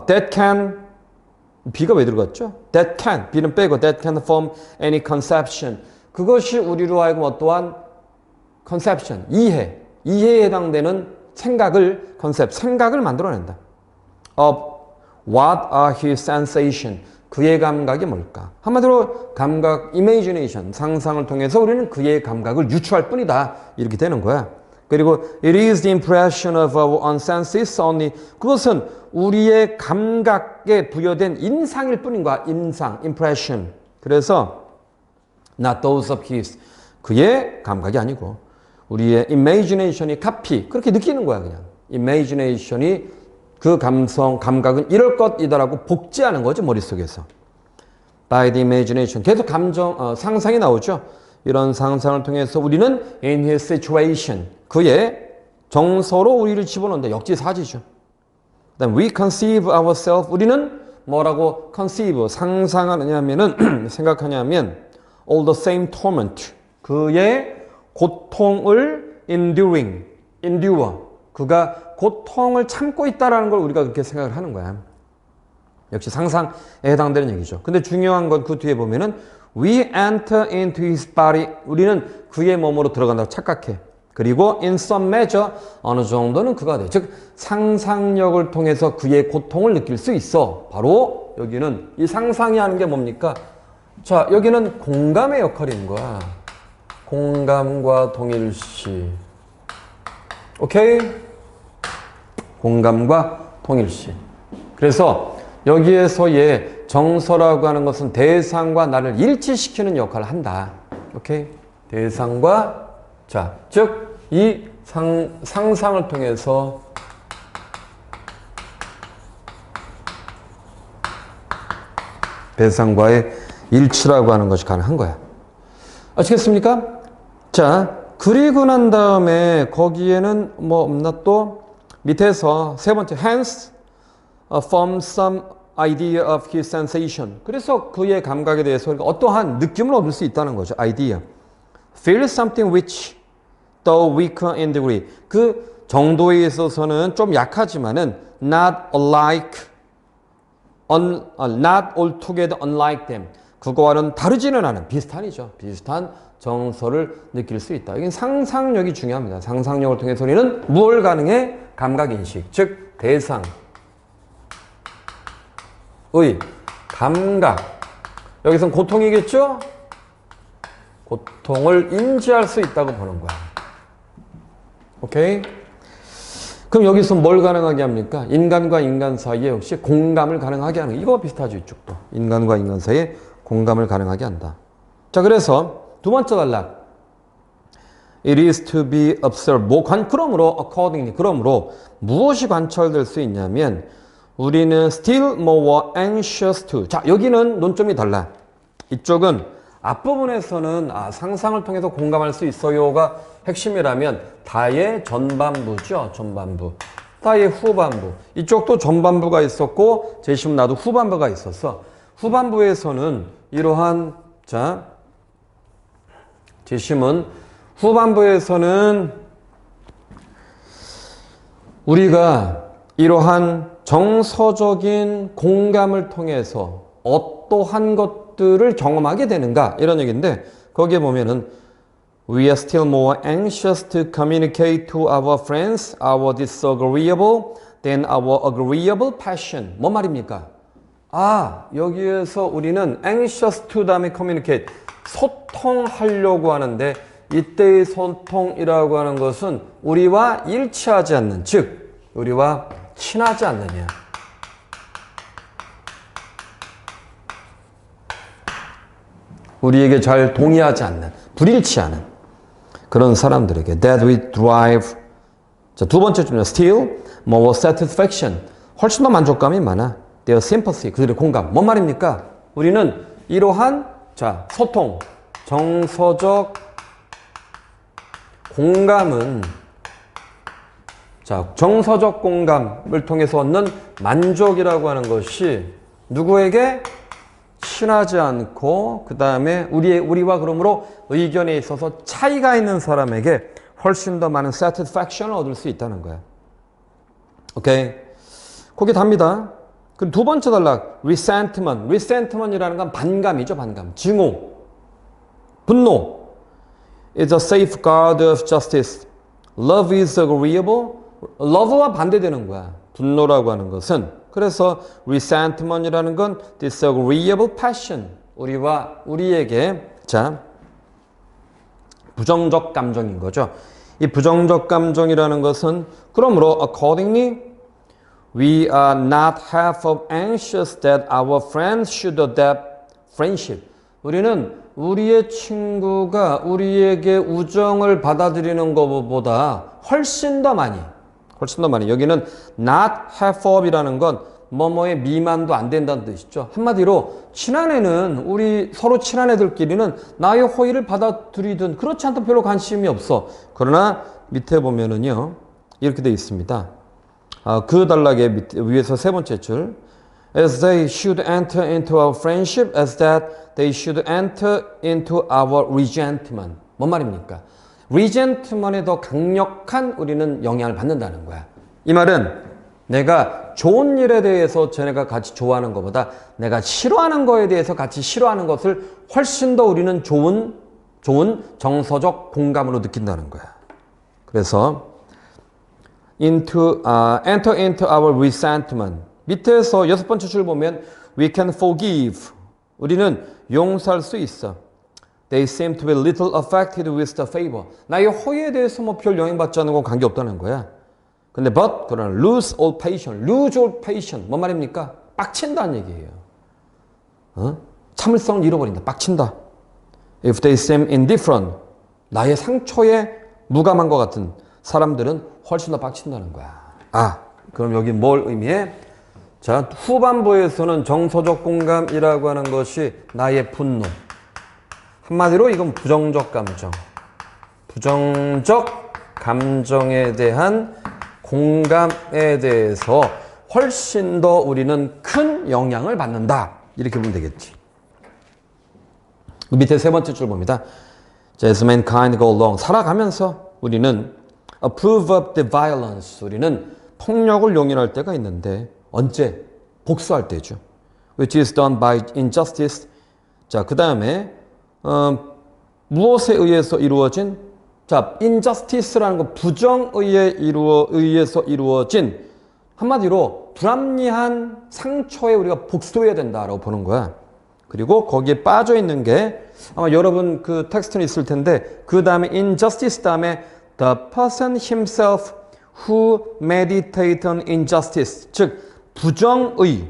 that can, B가 왜 들어갔죠? That can, B는 빼고 that can form any conception. 그것이 우리로 하여금 어떠한 conception, 이해에 해당되는 생각을, 생각을 만들어낸다. Of what are his sensation? 그의 감각이 뭘까? 한마디로 감각, imagination, 상상을 통해서 우리는 그의 감각을 유추할 뿐이다. 이렇게 되는 거야. 그리고 it is the impression of our own senses only. 그것은 우리의 감각에 부여된 인상일 뿐인 거야. 인상, impression. 그래서 not those of his. 그의 감각이 아니고 우리의 imagination이 카피. 그렇게 느끼는 거야 그냥. imagination이 그 감각은 이럴 것이다라고 복제하는 거죠 머릿속에서. by the imagination. 계속 상상이 나오죠. 이런 상상을 통해서 우리는 in his situation. 그의 정서로 우리를 집어넣는다. 역지사지죠. 그다음 we conceive ourselves. 우리는 뭐라고 conceive 상상하느냐면은 생각하냐면 all the same torment. 그의 고통을 endure. 그가 고통을 참고 있다라는 걸 우리가 그렇게 생각을 하는 거야. 역시 상상에 해당되는 얘기죠. 근데 중요한 건 그 뒤에 보면은 we enter into his body. 우리는 그의 몸으로 들어간다고 착각해. 그리고 in some measure 어느 정도는 그가 돼. 즉 상상력을 통해서 그의 고통을 느낄 수 있어. 바로 여기는 이 상상이 하는 게 뭡니까? 자, 여기는 공감의 역할인 거야. 공감과 동일시. 오케이? 공감과 동일시. 그래서 여기에서의 정서라고 하는 것은 대상과 나를 일치시키는 역할을 한다. 오케이? 대상과 자, 즉 이 상상을 통해서 대상과의 일치라고 하는 것이 가능한 거야. 아시겠습니까? 자, 그리고 난 다음에 거기에는 뭐 없나 또 밑에서 세 번째 hence from some idea of his sensation. 그래서 그의 감각에 대해서 어떠한 느낌을 얻을 수 있다는 거죠. idea. feel something which though weaker in degree. 그 정도에 있어서는 좀 약하지만은 not altogether unlike them. 그거와는 다르지는 않은 비슷한이죠. 비슷한 정서를 느낄 수 있다. 이게 상상력이 중요합니다. 상상력을 통해서 우리는 무엇을 가능해? 감각인식, 즉 대상의 감각. 여기선 고통이겠죠? 고통을 인지할 수 있다고 보는 거야. 오케이? 그럼 여기서 뭘 가능하게 합니까? 인간과 인간 사이에 역시 공감을 가능하게 하는, 이거 비슷하죠, 이쪽도. 인간과 인간 사이에 공감을 가능하게 한다. 자, 그래서 두 번째 단락. It is to be observed. 그러므로 accordingly. 그러므로 무엇이 관찰될 수 있냐면 우리는 still more anxious to. 자, 여기는 논점이 달라. 이쪽은 앞부분에서는 상상을 통해서 공감할 수 있어요가 핵심이라면 다의 전반부죠. 전반부. 다의 후반부. 이쪽도 전반부가 있었고 제시문 나도 후반부가 있었어. 후반부에서는 이러한 자 제시문 후반부에서는 우리가 이러한 정서적인 공감을 통해서 어떠한 것들을 경험하게 되는가 이런 얘기인데 거기에 보면은 We are still more anxious to communicate to our friends our disagreeable than our agreeable passion. 뭔 말입니까? 여기에서 우리는 anxious to 다음에 communicate 소통하려고 하는데 이때의 소통이라고 하는 것은 우리와 일치하지 않는, 즉 우리와 친하지 않느냐. 우리에게 잘 동의하지 않는, 불일치하는 그런 사람들에게 that we drive. 자, 두 번째 줄은 still more satisfaction. 훨씬 더 만족감이 많아. their sympathy. 그들의 공감. 뭔 말입니까? 우리는 이러한 자, 소통, 정서적 공감은 자, 정서적 공감을 통해서 얻는 만족이라고 하는 것이 누구에게 친하지 않고 그 다음에 우리와 그러므로 의견에 있어서 차이가 있는 사람에게 훨씬 더 많은 satisfaction을 얻을 수 있다는 거야. 오케이. 거기 답니다. 그럼 두 번째 단락, resentment. resentment이라는 건 반감이죠, 반감. 증오, 분노. is a safeguard of justice. love is agreeable. love와 반대되는 거야. 분노라고 하는 것은. 그래서 resentment이라는 건 disagreeable passion. 우리에게 자 부정적 감정인 거죠. 이 부정적 감정이라는 것은 그러므로 accordingly we are not half of anxious that our friends should adapt friendship. 우리는 우리의 친구가 우리에게 우정을 받아들이는 것보다 훨씬 더 많이 여기는 not half of이라는 건 뭐뭐의 미만도 안 된다는 뜻이죠. 한마디로 친한 애는 우리 서로 친한 애들끼리는 나의 호의를 받아들이든 그렇지 않다 별로 관심이 없어. 그러나 밑에 보면은요 이렇게 돼 있습니다. 그 단락의 위에서 세 번째 줄 as they should enter into our friendship as that they should enter into our resentment. 뭔 말입니까? resentment에 더 강력한 우리는 영향을 받는다는 거야. 이 말은 내가 좋은 일에 대해서 쟤네가 같이 좋아하는 것보다 내가 싫어하는 거에 대해서 같이 싫어하는 것을 훨씬 더 우리는 좋은 정서적 공감으로 느낀다는 거야. 그래서 enter into our resentment. 밑에서 여섯 번째 줄 보면 we can forgive. 우리는 용서할 수 있어. They seem to be little affected with the favor. 나의 호의에 대해서 뭐 별 영향받지 않는 건 관계없다는 거야. 근데 그러나 lose all patience. 뭔 말입니까? 빡친다는 얘기예요. 참을성을 잃어버린다. 빡친다. If they seem indifferent. 나의 상처에 무감한 것 같은 사람들은 훨씬 더 빡친다는 거야. 그럼 여기 뭘 의미해? 자, 후반부에서는 정서적 공감이라고 하는 것이 나의 분노. 한마디로 이건 부정적 감정. 부정적 감정에 대한 공감에 대해서 훨씬 더 우리는 큰 영향을 받는다. 이렇게 보면 되겠지. 밑에 세 번째 줄 봅니다. As mankind go along. 살아가면서 우리는 approve of the violence. 우리는 폭력을 용인할 때가 있는데 언제? 복수할 때죠. Which is done by injustice. 자, 그 다음에 무엇에 의해서 이루어진? 자, injustice라는 거 부정의에 의해서 이루어진 한마디로 불합리한 상처에 우리가 복수해야 된다라고 보는 거야. 그리고 거기에 빠져 있는 게 아마 여러분 그 텍스트는 있을 텐데 그 다음에 injustice 다음에 the person himself who meditate on injustice. 즉 부정의를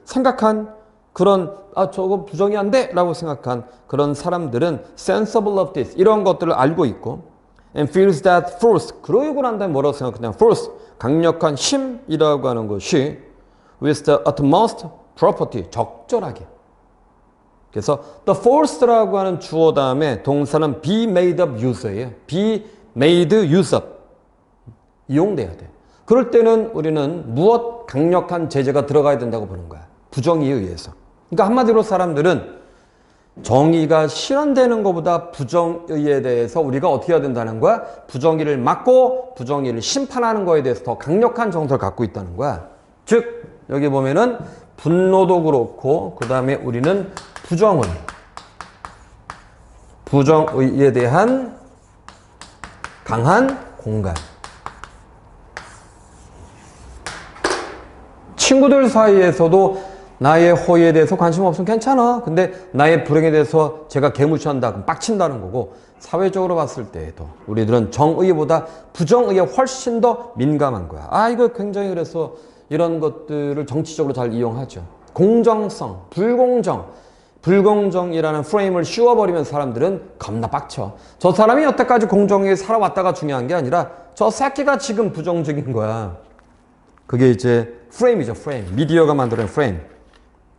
생각한 그런 저거 부정이 안 돼 라고 생각한 그런 사람들은 sensible of this 이런 것들을 알고 있고 and feels that force 그러고 난 다음에 뭐라고 생각하냐 force 강력한 힘이라고 하는 것이 with the utmost property 적절하게 그래서 the force라고 하는 주어 다음에 동사는 be made of use예요. be made use of 이용돼야 돼. 그럴 때는 우리는 무엇 강력한 제재가 들어가야 된다고 보는 거야. 부정의에 의해서. 그러니까 한마디로 사람들은 정의가 실현되는 것보다 부정의에 대해서 우리가 어떻게 해야 된다는 거야? 부정의를 막고 부정의를 심판하는 거에 대해서 더 강력한 정서를 갖고 있다는 거야. 즉 여기 보면은 분노도 그렇고 그 다음에 우리는 부정의에 대한 강한 공감. 친구들 사이에서도 나의 호의에 대해서 관심 없으면 괜찮아. 근데 나의 불행에 대해서 제가 개무시한다. 그럼 빡친다는 거고 사회적으로 봤을 때에도 우리들은 정의보다 부정의에 훨씬 더 민감한 거야. 이거 굉장히 그래서 이런 것들을 정치적으로 잘 이용하죠. 공정성, 불공정이라는 프레임을 씌워버리면 사람들은 겁나 빡쳐. 저 사람이 여태까지 공정하게 살아왔다가 중요한 게 아니라 저 새끼가 지금 부정적인 거야. 그게 이제 프레임이죠, 프레임. 미디어가 만드는 프레임.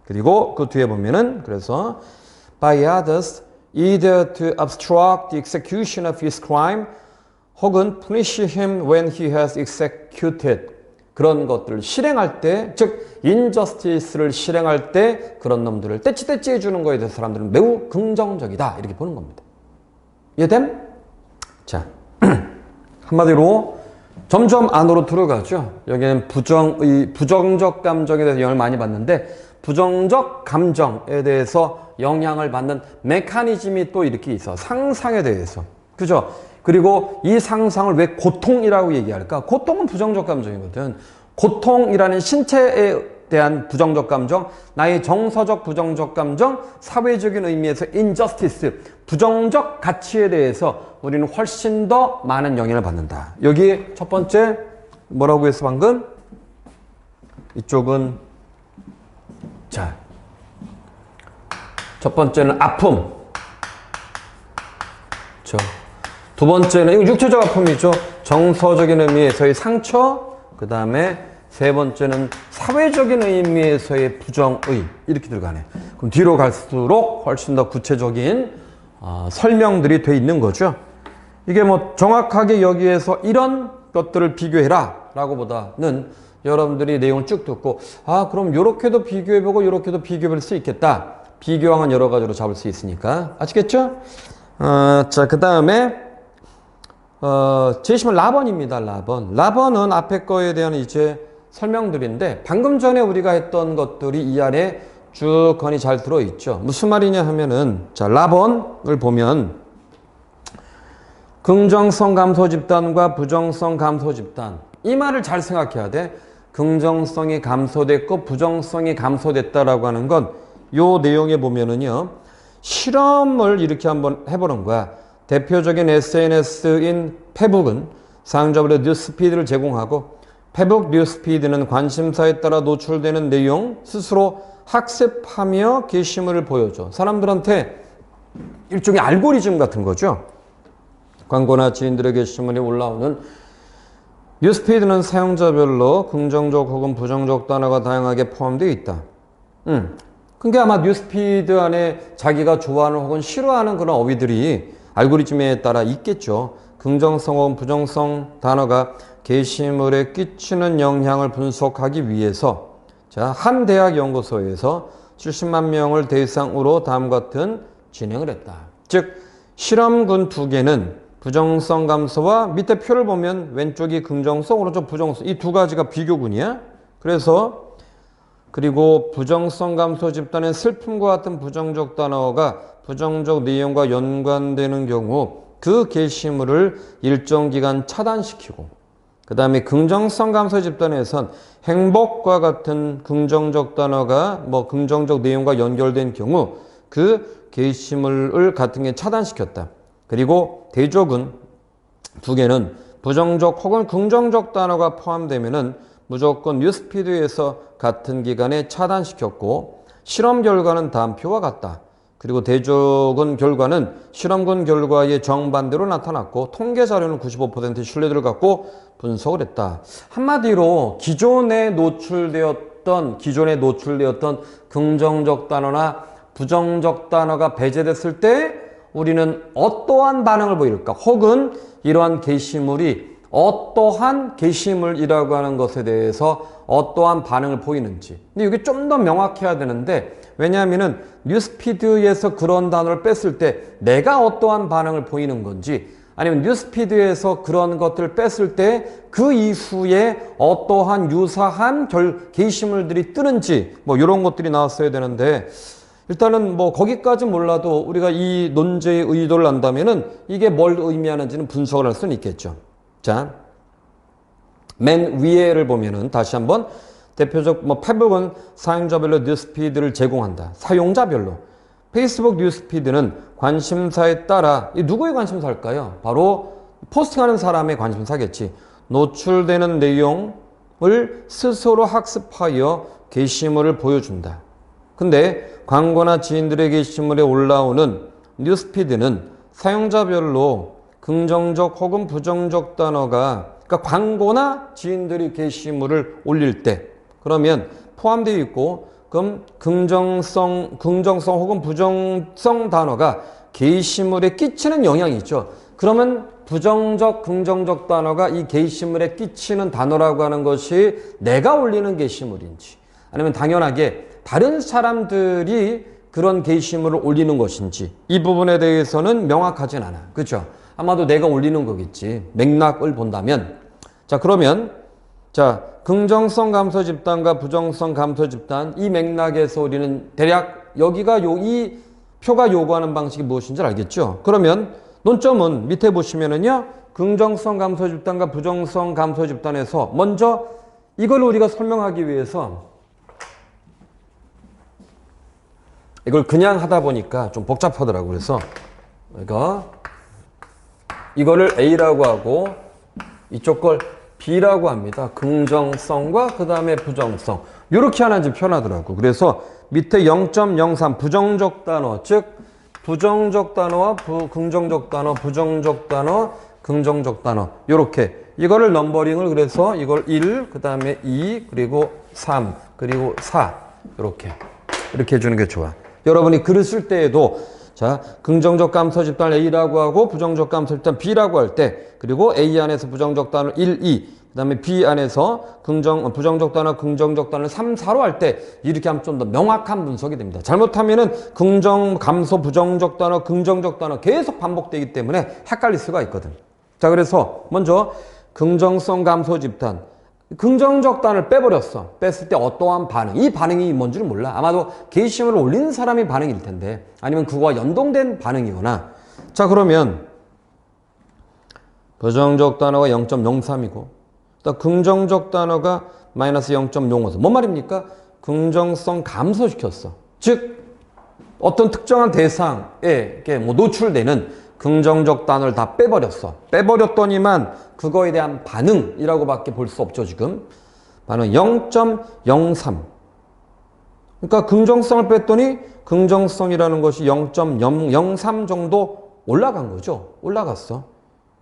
그리고 그 뒤에 보면은 그래서 by others either to obstruct the execution of his crime 혹은 punish him when he has executed 그런 것들을 실행할 때, 즉 injustice를 실행할 때 그런 놈들을 떼찌떼찌 해주는 거에 대해서 사람들은 매우 긍정적이다 이렇게 보는 겁니다. 이해됨? 자, 한마디로 점점 안으로 들어가죠. 여기는 부정적 감정에 대해서 영향을 많이 받는데 부정적 감정에 대해서 영향을 받는 메커니즘이 또 이렇게 있어. 상상에 대해서. 그죠? 그리고 이 상상을 왜 고통이라고 얘기할까? 고통은 부정적 감정이거든. 고통이라는 신체에 대한 부정적 감정, 나의 정서적 부정적 감정, 사회적인 의미에서 injustice, 부정적 가치에 대해서 우리는 훨씬 더 많은 영향을 받는다. 여기 첫 번째 뭐라고 했어 방금? 이쪽은 자, 첫 번째는 아픔. 두 번째는 이거 육체적 아픔이죠. 정서적인 의미에서의 상처. 그 다음에 세 번째는 사회적인 의미에서의 부정의. 이렇게 들어가네. 그럼 뒤로 갈수록 훨씬 더 구체적인 설명들이 돼 있는 거죠. 이게 뭐 정확하게 여기에서 이런 것들을 비교해라 라고 보다는 여러분들이 내용을 쭉 듣고 그럼 요렇게도 비교해보고 요렇게도 비교해볼 수 있겠다. 비교항은 여러 가지로 잡을 수 있으니까. 아시겠죠? 자, 그 다음에 제시문 라번입니다. 라번은 앞에 거에 대한 이제 설명들인데 방금 전에 우리가 했던 것들이 이 안에 쭉 건이 잘 들어있죠. 무슨 말이냐 하면은 자, 라번을 보면 긍정성 감소 집단과 부정성 감소 집단 이 말을 잘 생각해야 돼. 긍정성이 감소됐고 부정성이 감소됐다라고 하는 건 요 내용에 보면은요. 실험을 이렇게 한번 해보는 거야. 대표적인 SNS인 페북은 사용자별로 뉴스피드를 제공하고 페북 뉴스피드는 관심사에 따라 노출되는 내용 스스로 학습하며 게시물을 보여줘. 사람들한테 일종의 알고리즘 같은 거죠. 광고나 지인들의 게시물이 올라오는 뉴스피드는 사용자별로 긍정적 혹은 부정적 단어가 다양하게 포함되어 있다. 그러니까 아마 뉴스피드 안에 자기가 좋아하는 혹은 싫어하는 그런 어휘들이 알고리즘에 따라 있겠죠. 긍정성 혹은 부정성 단어가 게시물에 끼치는 영향을 분석하기 위해서 한 대학 연구소에서 70만 명을 대상으로 다음과 같은 진행을 했다. 즉 실험군 2개는 부정성 감소와 밑에 표를 보면 왼쪽이 긍정성, 오른쪽 부정성 이 두 가지가 비교군이야. 그리고 부정성 감소 집단은 슬픔과 같은 부정적 단어가 부정적 내용과 연관되는 경우 그 게시물을 일정 기간 차단시키고 그 다음에 긍정성 감소 집단에선 행복과 같은 긍정적 단어가 긍정적 내용과 연결된 경우 그 게시물을 같은 게 차단시켰다. 그리고 대조군 2개는 부정적 혹은 긍정적 단어가 포함되면은 무조건 뉴스피드에서 같은 기간에 차단시켰고 실험 결과는 다음 표와 같다. 그리고 대조군 결과는 실험군 결과의 정반대로 나타났고 통계 자료는 95% 신뢰도를 갖고 분석을 했다. 한마디로 기존에 노출되었던 긍정적 단어나 부정적 단어가 배제됐을 때 우리는 어떠한 반응을 보일까? 혹은 이러한 게시물이 어떠한 게시물이라고 하는 것에 대해서 어떠한 반응을 보이는지. 근데 이게 좀 더 명확해야 되는데 왜냐하면은 뉴스피드에서 그런 단어를 뺐을 때 내가 어떠한 반응을 보이는 건지 아니면 뉴스피드에서 그런 것들을 뺐을 때 그 이후에 어떠한 유사한 게시물들이 뜨는지 이런 것들이 나왔어야 되는데 일단은 거기까지 몰라도 우리가 이 논제의 의도를 안다면은 이게 뭘 의미하는지는 분석을 할 수는 있겠죠. 자, 맨 위에를 보면은 다시 한번 대표적 페북은 사용자별로 뉴스피드를 제공한다. 사용자별로. 페이스북 뉴스피드는 관심사에 따라 누구의 관심사일까요? 바로 포스팅하는 사람의 관심사겠지. 노출되는 내용을 스스로 학습하여 게시물을 보여준다. 근데 광고나 지인들의 게시물에 올라오는 뉴스피드는 사용자별로 긍정적 혹은 부정적 단어가 그러니까 광고나 지인들이 게시물을 올릴 때 그러면 포함되어 있고 그럼 긍정성 혹은 부정성 단어가 게시물에 끼치는 영향이 있죠. 그러면 부정적, 긍정적 단어가 이 게시물에 끼치는 단어라고 하는 것이 내가 올리는 게시물인지 아니면 당연하게 다른 사람들이 그런 게시물을 올리는 것인지 이 부분에 대해서는 명확하진 않아. 그렇죠? 아마도 내가 올리는 거겠지. 맥락을 본다면. 자, 그러면 자, 긍정성 감소 집단과 부정성 감소 집단 이 맥락에서 우리는 대략 여기가 이 표가 요구하는 방식이 무엇인지 알겠죠? 그러면 논점은 밑에 보시면은요. 긍정성 감소 집단과 부정성 감소 집단에서 먼저 이걸 우리가 설명하기 위해서 이걸 그냥 하다 보니까 좀 복잡하더라고요. 그래서 이거를 A라고 하고 이쪽 걸 B라고 합니다. 긍정성과 그 다음에 부정성. 이렇게 하나 좀 표현하더라고. 그래서 밑에 0.03 부정적 단어, 즉 부정적 단어와 긍정적 단어, 부정적 단어, 긍정적 단어. 이렇게 이거를 넘버링을 그래서 이걸 1, 그 다음에 2, 그리고 3, 그리고 4 이렇게 해주는 게 좋아. 여러분이 글을 쓸 때에도 자, 긍정적 감소 집단을 A라고 하고 부정적 감소 집단 B라고 할 때 그리고 A 안에서 부정적 단어 1, 2 그 다음에 B 안에서 부정적 단어, 긍정적 단어를 3, 4로 할 때 이렇게 하면 좀 더 명확한 분석이 됩니다. 잘못하면은 긍정, 감소, 부정적 단어, 긍정적 단어 계속 반복되기 때문에 헷갈릴 수가 있거든. 자, 그래서 먼저 긍정성 감소 집단 긍정적 단어를 빼버렸어. 뺐을 때 어떠한 반응, 이 반응이 뭔지를 몰라. 아마도 게시물을 올리는 사람의 반응일 텐데 아니면 그거와 연동된 반응이거나. 자, 그러면 부정적 단어가 0.03이고 또 긍정적 단어가 마이너스 0.05. 뭔 말입니까? 긍정성 감소시켰어. 즉 어떤 특정한 대상에 노출되는 긍정적 단어를 다 빼버렸어. 빼버렸더니만 그거에 대한 반응이라고 밖에 볼 수 없죠, 지금. 반응 0.03. 그러니까 긍정성을 뺐더니 긍정성이라는 것이 0.003 정도 올라간 거죠. 올라갔어.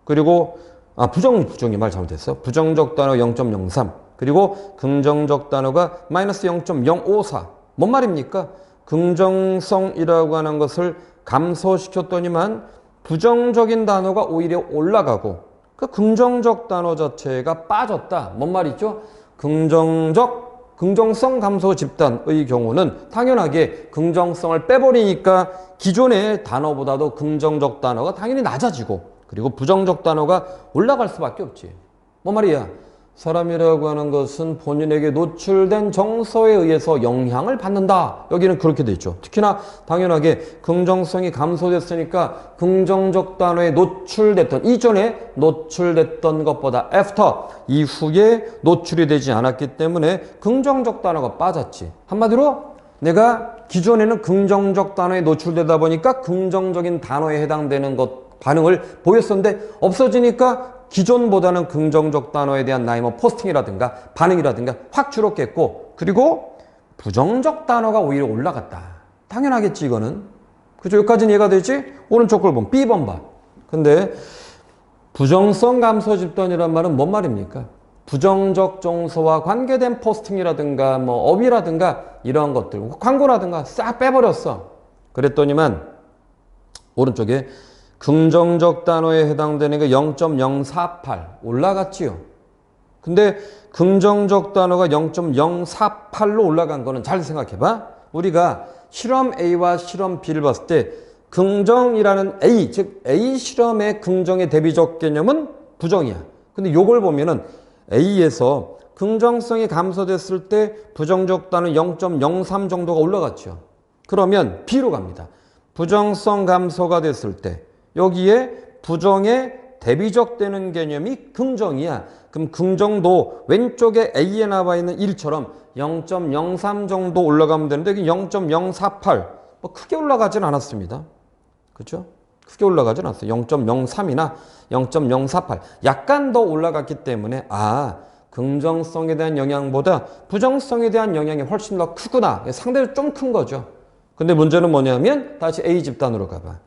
그리고 부정이 말 잘못했어. 부정적 단어 0.03. 그리고 긍정적 단어가 마이너스 0.054. 뭔 말입니까? 긍정성이라고 하는 것을 감소시켰더니만 부정적인 단어가 오히려 올라가고 그 긍정적 단어 자체가 빠졌다. 뭔 말이죠? 긍정성 감소 집단의 경우는 당연하게 긍정성을 빼버리니까 기존의 단어보다도 긍정적 단어가 당연히 낮아지고 그리고 부정적 단어가 올라갈 수밖에 없지. 뭔 말이야? 사람이라고 하는 것은 본인에게 노출된 정서에 의해서 영향을 받는다. 여기는 그렇게 돼 있죠. 특히나 당연하게 긍정성이 감소됐으니까 긍정적 단어에 노출됐던 이전에 노출됐던 것보다 after 이후에 노출이 되지 않았기 때문에 긍정적 단어가 빠졌지. 한마디로 내가 기존에는 긍정적 단어에 노출되다 보니까 긍정적인 단어에 해당되는 것 반응을 보였었는데 없어지니까 기존보다는 긍정적 단어에 대한 나의 포스팅이라든가 반응이라든가 확 줄었겠고 그리고 부정적 단어가 오히려 올라갔다. 당연하겠지 이거는. 그죠? 여기까지는 이해가 되지? 오른쪽 걸 보면 B번 봐. 근데 부정성 감소 집단이란 말은 뭔 말입니까? 부정적 정서와 관계된 포스팅이라든가 업이라든가 이런 것들 광고라든가 싹 빼버렸어. 그랬더니만 오른쪽에 긍정적 단어에 해당되는 게 0.048 올라갔지요. 근데 긍정적 단어가 0.048로 올라간 거는 잘 생각해봐. 우리가 실험 A와 실험 B를 봤을 때 긍정이라는 A, 즉 A 실험의 긍정의 대비적 개념은 부정이야. 근데 요걸 보면은 A에서 긍정성이 감소됐을 때 부정적 단어 0.03 정도가 올라갔죠. 그러면 B로 갑니다. 부정성 감소가 됐을 때 여기에 부정에 대비적 되는 개념이 긍정이야. 그럼 긍정도 왼쪽에 A에 나와 있는 1처럼 0.03 정도 올라가면 되는데 여기 0.048 크게 올라가진 않았습니다. 그렇죠? 크게 올라가진 않았어요. 0.03이나 0.048 약간 더 올라갔기 때문에 긍정성에 대한 영향보다 부정성에 대한 영향이 훨씬 더 크구나. 상대적으로 좀 큰 거죠. 근데 문제는 뭐냐면 다시 A 집단으로 가봐.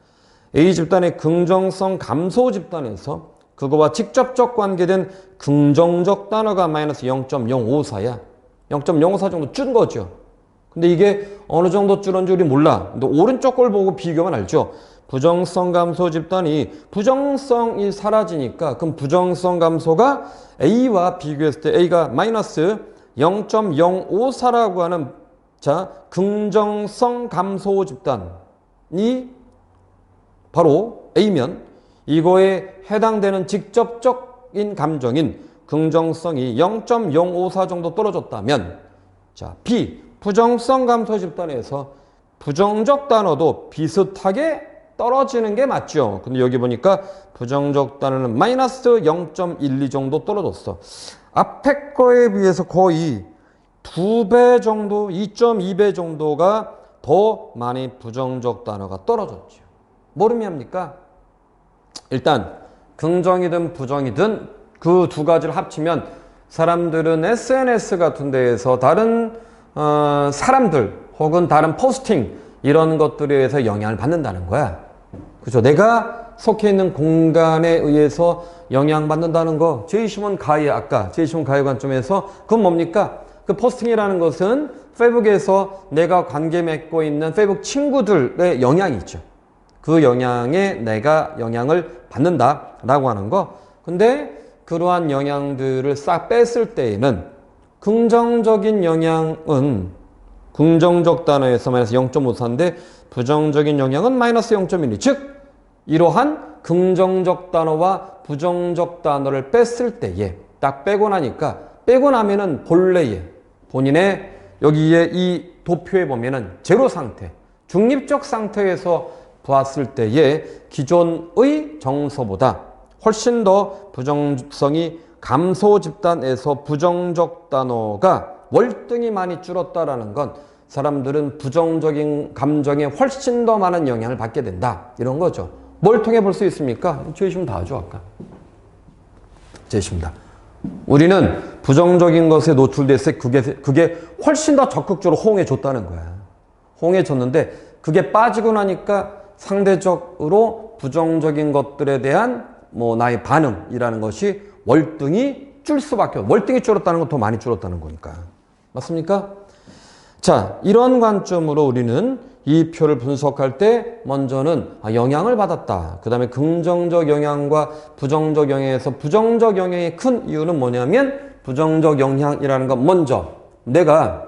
A 집단의 긍정성 감소 집단에서 그거와 직접적 관계된 긍정적 단어가 마이너스 0.054야. 0.054 정도 준 거죠. 근데 이게 어느 정도 줄었는지 우리 몰라. 근데 오른쪽 걸 보고 비교하면 알죠. 부정성 감소 집단이 부정성이 사라지니까 그럼 부정성 감소가 A와 비교했을 때 A가 마이너스 0.054라고 하는 긍정성 감소 집단이 바로 A면 이거에 해당되는 직접적인 감정인 긍정성이 0.054 정도 떨어졌다면, 자, B, 부정성 감소 집단에서 부정적 단어도 비슷하게 떨어지는 게 맞죠. 근데 여기 보니까 부정적 단어는 마이너스 0.12 정도 떨어졌어. 앞에 거에 비해서 거의 2배 정도, 2.2배 정도가 더 많이 부정적 단어가 떨어졌죠. 뭘 의미합니까? 일단 긍정이든 부정이든 그 두 가지를 합치면 사람들은 SNS 같은 데에서 다른 사람들 혹은 다른 포스팅 이런 것들에 의해서 영향을 받는다는 거야. 그죠? 내가 속해 있는 공간에 의해서 영향받는다는 거. 제이시몬 가이, 아까 제이시몬 가이 관점에서 그건 뭡니까? 그 포스팅이라는 것은 페이북에서 내가 관계 맺고 있는 페이북 친구들의 영향이 있죠. 그 영향에 내가 영향을 받는다라고 하는 거. 근데 그러한 영향들을 싹 뺐을 때에는 긍정적인 영향은 긍정적 단어에서 마이너스 0.54인데 부정적인 영향은 마이너스 0.12. 즉 이러한 긍정적 단어와 부정적 단어를 뺐을 때에 딱 빼고 나니까 빼고 나면은 본래의 본인의 여기에 이 도표에 보면은 제로 상태, 중립적 상태에서 보았을 때에 기존의 정서보다 훨씬 더 부정성이 감소 집단에서 부정적 단어가 월등히 많이 줄었다라는 건 사람들은 부정적인 감정에 훨씬 더 많은 영향을 받게 된다. 이런 거죠. 뭘 통해 볼 수 있습니까? 제시문 다 하죠, 아까. 제시문다. 우리는 부정적인 것에 노출됐을 때 그게 훨씬 더 적극적으로 호응해줬다는 거야. 호응해줬는데 그게 빠지고 나니까 상대적으로 부정적인 것들에 대한 나의 반응이라는 것이 월등히 월등히 줄었다는 건 더 많이 줄었다는 거니까. 맞습니까? 자, 이런 관점으로 우리는 이 표를 분석할 때 먼저는 영향을 받았다. 그 다음에 긍정적 영향과 부정적 영향에서 부정적 영향의 큰 이유는 뭐냐면 부정적 영향이라는 건 먼저 내가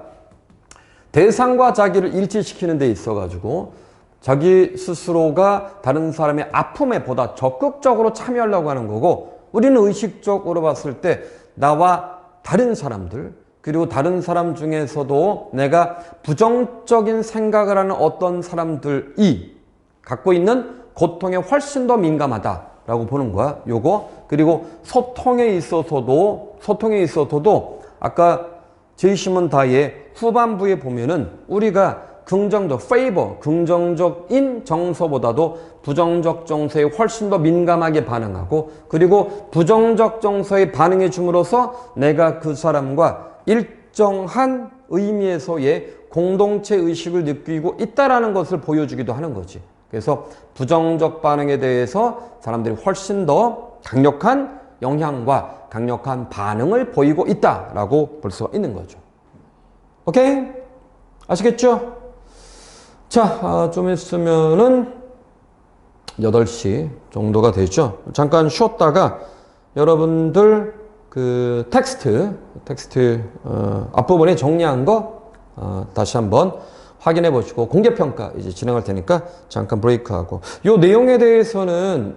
대상과 자기를 일치시키는 데 있어가지고 자기 스스로가 다른 사람의 아픔에 보다 적극적으로 참여하려고 하는 거고 우리는 의식적으로 봤을 때 나와 다른 사람들 그리고 다른 사람 중에서도 내가 부정적인 생각을 하는 어떤 사람들이 갖고 있는 고통에 훨씬 더 민감하다라고 보는 거야. 요거. 그리고 소통에 있어서도 아까 제이시몬 다이의 후반부에 보면은 우리가 긍정적인 정서보다도 부정적 정서에 훨씬 더 민감하게 반응하고 그리고 부정적 정서에 반응해 줌으로써 내가 그 사람과 일정한 의미에서의 공동체 의식을 느끼고 있다라는 것을 보여주기도 하는 거지. 그래서 부정적 반응에 대해서 사람들이 훨씬 더 강력한 영향과 강력한 반응을 보이고 있다라고 볼 수가 있는 거죠. 오케이? 아시겠죠? 자, 좀 있으면은 8시 정도가 되죠. 잠깐 쉬었다가 여러분들 그 텍스트 앞부분에 정리한 거 다시 한번 확인해 보시고 공개평가 이제 진행할 테니까 잠깐 브레이크하고 요 내용에 대해서는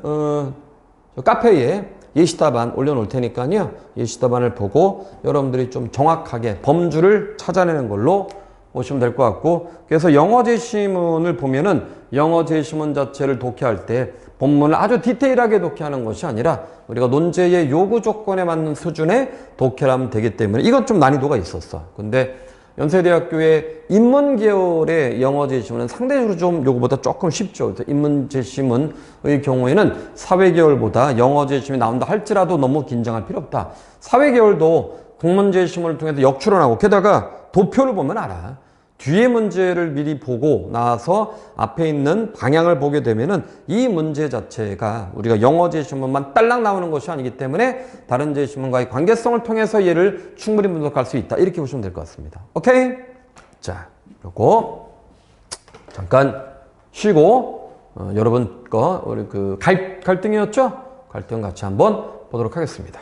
카페에 예시답안 올려놓을 테니까요. 예시답안을 보고 여러분들이 좀 정확하게 범주를 찾아내는 걸로 보시면 될 것 같고 그래서 영어 제시문을 보면은 영어 제시문 자체를 독해할 때 본문을 아주 디테일하게 독해하는 것이 아니라 우리가 논제의 요구 조건에 맞는 수준의 독해를 하면 되기 때문에 이건 좀 난이도가 있었어. 근데 연세대학교의 인문 계열의 영어 제시문은 상대적으로 좀 요거보다 조금 쉽죠. 그래서 인문 제시문의 경우에는 사회 계열보다 영어 제시문이 나온다 할지라도 너무 긴장할 필요 없다. 사회 계열도 국문 제시문을 통해서 역추론하고 게다가 도표를 보면 알아. 뒤에 문제를 미리 보고 나서 앞에 있는 방향을 보게 되면은 이 문제 자체가 우리가 영어 제시문만 딸랑 나오는 것이 아니기 때문에 다른 제시문과의 관계성을 통해서 얘를 충분히 분석할 수 있다. 이렇게 보시면 될 것 같습니다. 오케이? 자, 그리고 잠깐 쉬고 여러분 거 우리 그 갈등이었죠? 갈등 같이 한번 보도록 하겠습니다.